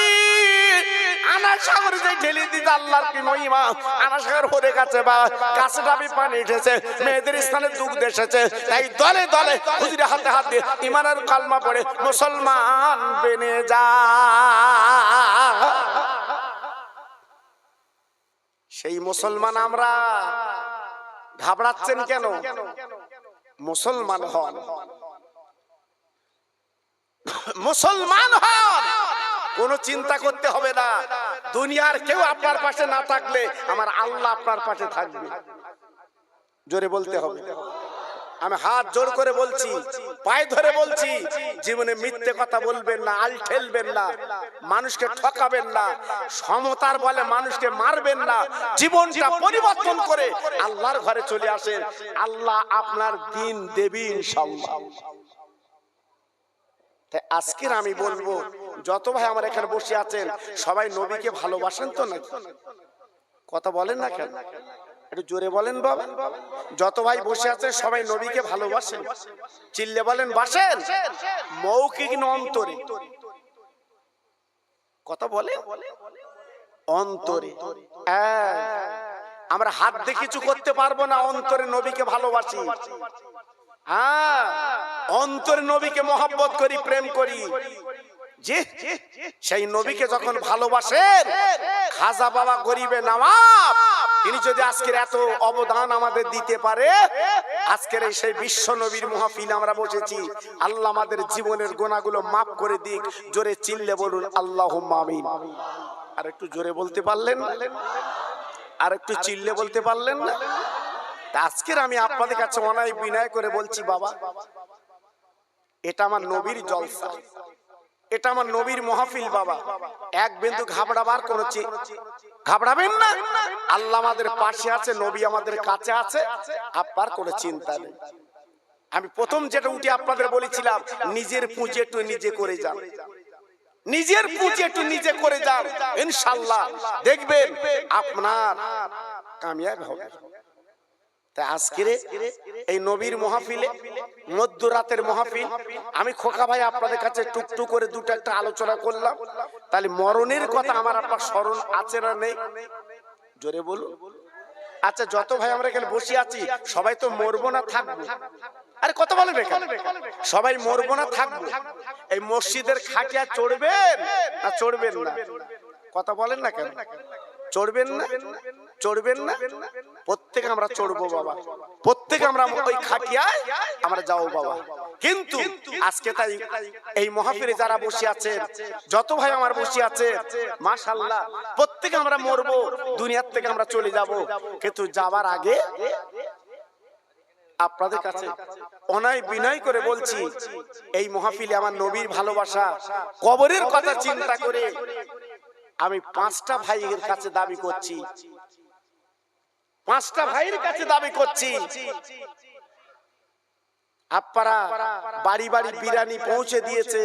আনা সাগরে যে ঢেলে দিতে আল্লাহর কি মহিমা। আনা সাগর ভরে গেছে, বা গাছে ডাবে পানি উঠেছে, মেয়েদের স্থানে দুগ্ধ এসেছে। তাই দলে দলে হুজুরের হাতে হাত দিয়ে ইমানের কালমা পড়ে মুসলমান বেনে যা। সেই মুসলমান আমরা। ঘাবড়াচ্ছেন কেন? মুসলমান হন, মুসলমান হন, কোনো চিন্তা করতে হবে না। দুনিয়ার কেউ আপনার পাশে না থাকলে আমার আল্লাহ আপনার পাশে থাকবে। জোরে বলতে হবে। আমি হাত জোর করে বলছি, পায়ে ধরে বলছি, জীবনে মিথ্যে কথা বলবেন না, আল ঠেলবেন না, মানুষকে ঠকাবেন না, সমতার বলে মানুষকে মারবেন না। জীবনটা পরিবর্তন করে আল্লাহর ঘরে চলে আসেন, আল্লাহ আপনার দিন দেবেন ইনশাআল্লাহ। তাই আজকের আমি বলবো, যত ভাই আমার এখানে বসে আছেন সবাই নবীকে ভালোবাসেন তো নাকি? কথা বলেন না কেন? একটু জোরে বলেন বাবা। যত ভাই বসে আছে সবাই নবীকে ভালোবাসেন? চিল্লে বলেন বাসেন, মৌখিক না অন্তরে? কথা বলে অন্তরে। আমরা হাত দিয়ে কিছু করতে পারবো না, অন্তরে নবীকে ভালোবাসি। হ্যাঁ, অন্তরে নবীকে মহব্বত করি, প্রেম করি। যে সেই নবীকে যখন ভালোবাসেন, খাজা বাবা গরিবে নওয়াব তিনি যদি আজকের এত অবদান আমাদের দিতে পারে, আজকের এই সেই বিশ্ব নবীর মাহফিল আমরা বসেছি, আল্লাহ আমাদের জীবনের গুনাহগুলো মাফ করে দিক। জোরে চিল্লে বলুন আল্লাহুম্মা আমিন। আর একটু জোরে বলতে পারলেন? আর একটু চিল্লে বলতে পারলেন না? আজকের আমি আপনাদের কাছে অনায় বিনয় করে বলছি, বাবা এটা আমার নবীর জলসা, এটা আমার নবীর মাহফিল। বাবা এক বিন্দু ঘাবড়াবার কোনো ঘাবড়াবেন না। আল্লাহ আমাদের পাশে আছে, নবী আমাদের কাছে আছে, আপনার কোনো চিন্তা নেই। আমি প্রথম যেটা উঠে আপনাদের বলেছিলাম, নিজের পুঁজি একটু নিজে করে যান, নিজের পুঁজি একটু নিজে করে যান, ইনশাআল্লাহ দেখবেন আপনার কামিয়াব হবে। তাই আজকের এই নবীর মাহফিলে, মধ্যরাতের মাহফিল, আমি খোকা ভাই আপনাদের কাছে টুকটুক করে দুটো একটা আলোচনা করলাম। তাহলে মরণের কথা আমার আপনার স্মরণ আছে না নেই? জোরে বলুন। আচ্ছা, যত ভাই আমরা এখানে বসে আছি সবাই তো মরবো না, থাকবো? আরে কত বলেন এখানে, সবাই মরবো না, থাকবো? এই মসজিদের খাটিয়া চড়বেন না চড়বেন না? কথা বলেন না কেন? চড়বেন না? চড়বেন না? প্রত্যেকে আমরা চড়বো বাবা, প্রত্যেকে আমরা ওই খাটিয়ায় আমরা যাও বাবা। কিন্তু আজকে তাই এই মাহফিলে যারা বসে আছে, যত ভাই আমার বসে আছে, মাশাআল্লাহ প্রত্যেকে আমরা মরবো, দুনিয়ার থেকে আমরা চলে যাব। কিন্তু যাবার আগে আপনাদের কাছে অনায় বিনয় করে বলছি, এই মাহফিলে আমার নবীর ভালোবাসা, কবরের কথা চিন্তা করে আমি 5টা ভাইয়ের কাছে দাবি করছি, পাঁচটা ভাইয়ের কাছে দাবি করছি, আপনারা বাড়ি বাড়ি বিরিয়ানি পৌঁছে দিয়েছে,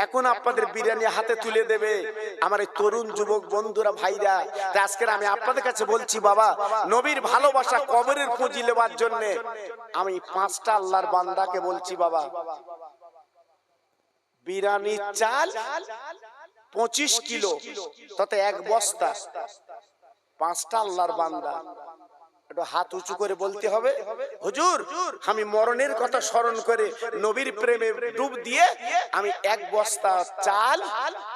এখন আপনাদের বিরিয়ানি হাতে তুলে দেবে আমার এই তরুণ যুবক বন্ধুরা ভাইরা। আজকে আমি আপনাদের কাছে বলছি বাবা, নবীর ভালোবাসা কবরের পুঁজি নেওয়ার জন্য আমি পাঁচটা আল্লাহর বান্দাকে বলছি বাবা, বিরিয়ানি চাল 25 কিলো তাতে 1 বস্তা, পাঁচটা আল্লাহর বান্দা একটু হাত উঁচু করে বলতে হবে, হুজুর আমি মরণের কথা স্মরণ করে নবীর প্রেমে ডুব দিয়ে আমি 1 বস্তা চাল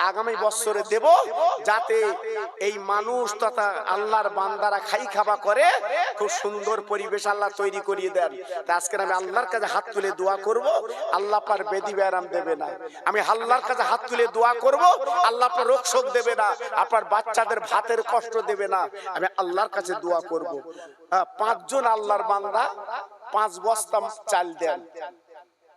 আগামী বছরে দেব, যাতে এই মানুষ তথা আল্লাহর বান্দারা খাই খাওয়া করে খুব সুন্দর পরিবেশ আল্লাহ তৈরি করিয়ে দেন। আজকে আমি আল্লাহর কাছে হাত তুলে দোয়া করব, আল্লাহ পার বেদি ব্যারাম দেবে না। আমি আল্লাহর কাছে হাত তুলে দোয়া করব, আল্লাহ পার রোগ শোক দেবে না, আপনার বাচ্চাদের ভাতের কষ্ট দেবে না। আমি আল্লাহর কাছে দোয়া করব। 5 জন আল্লাহর বান্দা 5 বস্তা চাল দেন,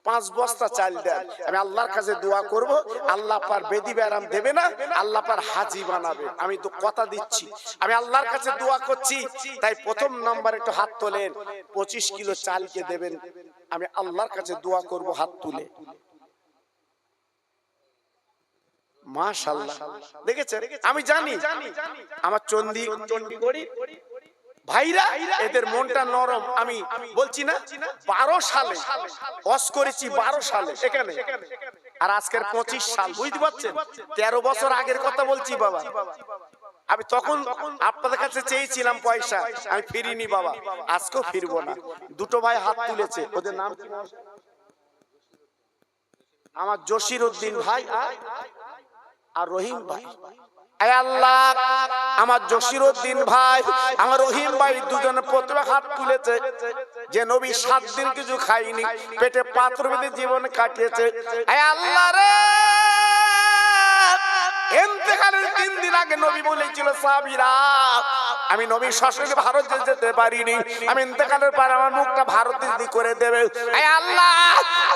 5 বস্তা চাল দেন। আমি আল্লাহর কাছে দোয়া করব, আল্লাহ পার বেদি ব্যারাম দেবে না, আল্লাহ পার হাজি বানাবে। আমি তো কথা দিচ্ছি, আমি আল্লাহর কাছে দোয়া করছি। তাই প্রথম নাম্বার একটু হাত তোলেন, 25 কিলো চালকে দেবেন। আমি আল্লাহর কাছে দোয়া করব হাত তুলে। মাশাআল্লাহ, দেখেছেন আমি জানি আমার চণ্ডীগড়ি ভাইরা এদের মনটা নরম। আমি বলছি না 12 সালে ওয়াজ করেছি, 12 সালে এখানে, আর আজকের 25 সাল, বুঝতে পারছেন? 13 বছর আগের কথা বলছি বাবা। আমি তখন আপনাদের কাছে চেয়েছিলাম পয়সা, আমি ফিরিনি বাবা, আজকেও ফিরবো না। দুটো ভাই হাত তুলেছে, ওদের নাম কি? আমার জসির উদ্দিন ভাই আর রহিম ভাই। আয় আল্লাহ, আমার জসির উদ্দিন ভাই আমার রহিম ভাই দুজনে প্রথমে হাত তুলেছে, যে নবী 7 দিন কিছু খাইনি, পেটে পাথর বেঁধে জীবন কাটিয়েছে। আয় আল্লাহ রে, ইন্তেকালের 3 দিন আগে নবী বলেছিল সাহাবীরা, আমি নবী শ্বশুরকে ভারত যেতে পারিনি, আমি ইন্তেকালের পর আমার মুখটা ভারতের দিকে করে দেবে। আয় আল্লাহ,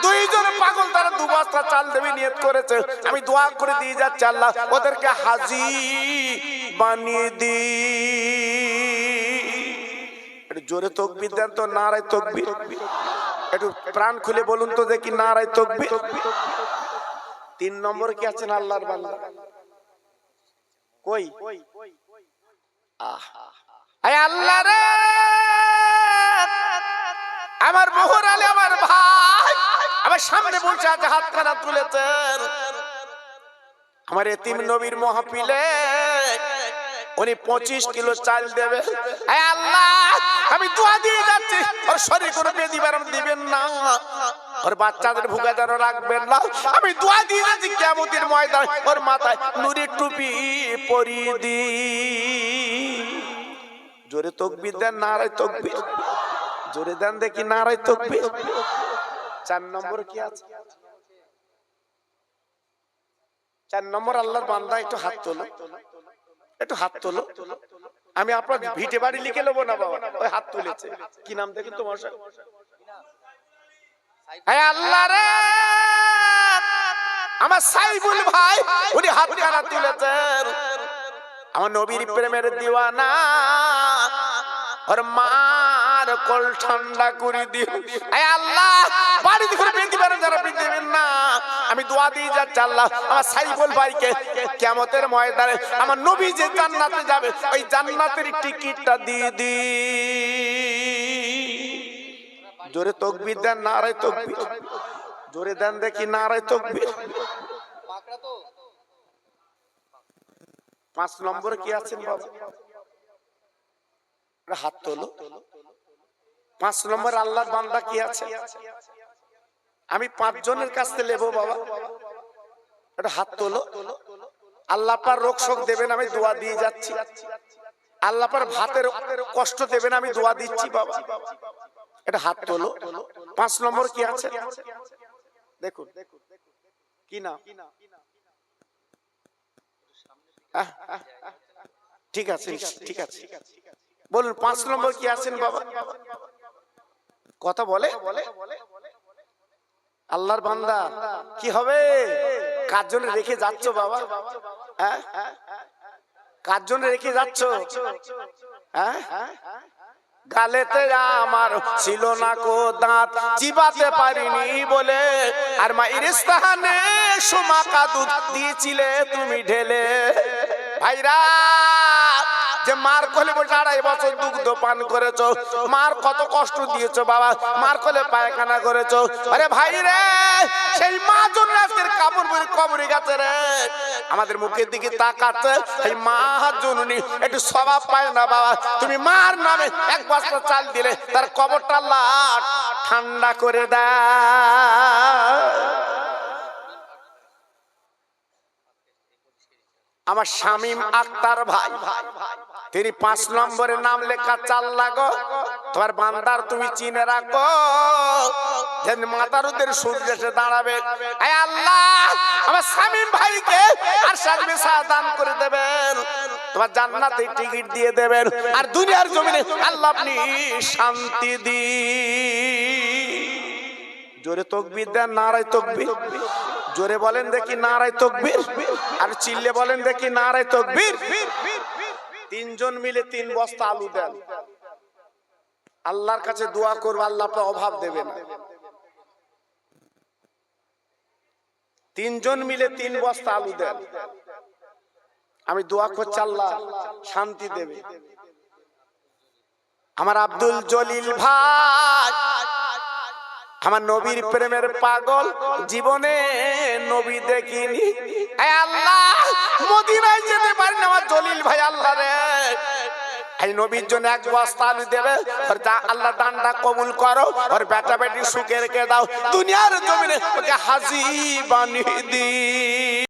2 জন পাগল তারা 2 বস্তা চাল দেবে নিয়ত করেছে। আমি দোয়া করে দিয়ে যাচ্ছি, আল্লাহ ওদেরকে হাজি বানিয়ে দি। একটু জোরে তাকবীর দেন তো, নারায়ে তাকবীর। একটু প্রাণ খুলে বলুন তো দেখি, নারায়ে তাকবীর। 3 নম্বর কি আছেন আল্লাহর বান্দা? কই? আয় আল্লাহ রে, আমার মোহর আলী আমার ভাই আমার সামনে বসে আছে, হাত খানা তুলেছেন। আমার এতিম নবীর মাহফিলে উনি 25 কিলো চাল দেবে। আয় আল্লাহ, আমি দোয়া দিয়ে যাচ্ছি, ওর শরীর কোনো বেদি ব্যারাম দিবেন না, ওর বাচ্চাদের ভুগে যেন রাখবেন না। আমি দোয়া দিয়ে যাচ্ছি, কিয়ামতের ময়দান ওর মাথায় নুরের টুপি পরিয়ে দি। জোরে তাকবীর দেন, নারায়ে তাকবীর। জোরে দেন দেখি, নারায়ে তাকবীর। 4 নম্বর কি আছে? 4 নম্বর আল্লাহর বান্দা, একটু হাত তোলো, একটু হাত তোলো। আমি আপনার ভিটে বাড়ি লিখে নেবো না বাবা, ওই হাত তুলেছে। কি নাম দেখুন তোমার? আয় আল্লাহ রে, আমার সাইফুল ভাই উনি হাত কানা তুলেছেন। আমার নবীর প্রেমের দিওয়ানা, ওর মার কোল ঠান্ডা করে দিও। আয় আল্লাহ, বাড়ি থেকে বেঁধে পারেন যারা দেবেন না, আমি দোয়া দিয়ে যাচ্ছি আল্লাহ আমার সাইফুল ভাইকে কিয়ামতের ময়দানে আমার নবী যে জান্নাতে যাবে, ওই জান্নাতের টিকিটটা দিয়ে দি। জোরে তাকবীর দেন, নারায়ে তাকবীর। জোরে দেন দেখি, নারায়ে তাকবীর। 5 নম্বর কি আছেন বাবা? হাত তোলো। 5 নম্বর আল্লাহর বান্দা কি আছে? আমি 5 জনের কাছ থেকে নেবো বাবা, এটা হাত তোলো। আল্লাহ পার রোগ শোক দেবেন, আমি দোয়া দিয়ে যাচ্ছি। আল্লাহ পার ভাতের কষ্ট দেবেন, আমি দোয়া দিচ্ছি বাবা, এটা হাত তোলো। 5 নম্বর কি আছে দেখুন, কি না? ঠিক আছে, ঠিক আছে, বলুন 5 নম্বর কি আছেন বাবা? কথা বলে আল্লাহর বান্দা কি হবে? কার জন্য রেখে যাচ্ছ বাবা? কার জন্য রেখে যাচ্ছ? গালেতে আমার ছিল না কো দাঁত, চিবাতে পারিনি বলে, আর মায়ের স্থানে সোমাকা দুধ দিয়েছিলে তুমি ঢেলে। ভাইরা, যে মার কোলে বসে 2.5 বছর দুগ্ধ পান করেছো, মার কত কষ্ট দিয়েছো বাবা, মার কোলে পায়খানা করেছো, আরে ভাই রে, সেই মা জন্য আজকের কবরে গেছে রে। আমাদের মুখের দিকে তাকাচ্ছে, এই মা জননী একটু স্বভাব পায় না বাবা। তুমি মার নামে 1 বস্তা চাল দিলে তার কবরটা আল্লাহ ঠান্ডা করে দেয়। আমার শামীম আক্তার ভাই, তিনি 5 নম্বরে নাম লেখা 4 লাগো। তোমার বান্দার তুমি চিনে রাখো, যেন মাতারুদের সূর্য এসে দাঁড়াবে, আয় আল্লাহ আমার শামীম ভাইকে আর সাজবে দান করে দেবেন, তোমার জান্নাতে টিকিট দিয়ে দেবেন, আর দুনিয়ার জমিনে আল্লাহ আপনি শান্তি দিন। জোরে তাকবীর দেন, নারায়ে তাকবীর। জোরে বলেন দেখি নারায়ে তাকবীর, আর চিল্লে বলেন দেখি নারায়ে তাকবীর। 3 জন মিলে 3 বস্তা আলু দেন, আল্লাহর কাছে দোয়া করব, আল্লাহ আপনার অভাব দেবেন। 3 জন মিলে 3 বস্তা আলু দেন, আমি দোয়া করছি আল্লাহ শান্তি দেবে। আমার আব্দুল জলিল ভাই, আমার নবীর প্রেমের পাগল, জীবনে নবী দেখিনি, আয় আল্লাহ মদিনায় যেতে পারি না আমার জলিল ভাই, আল্লাহ রে এই নবীর জন্য 1 বস্তা আলু দেবে, আর আল্লাহ দানটা কবুল করো, আর বেটা বেটি সুখে রেখে দাও, দুনিয়ার জমিনে ওকে হাজী বানিয়ে দি।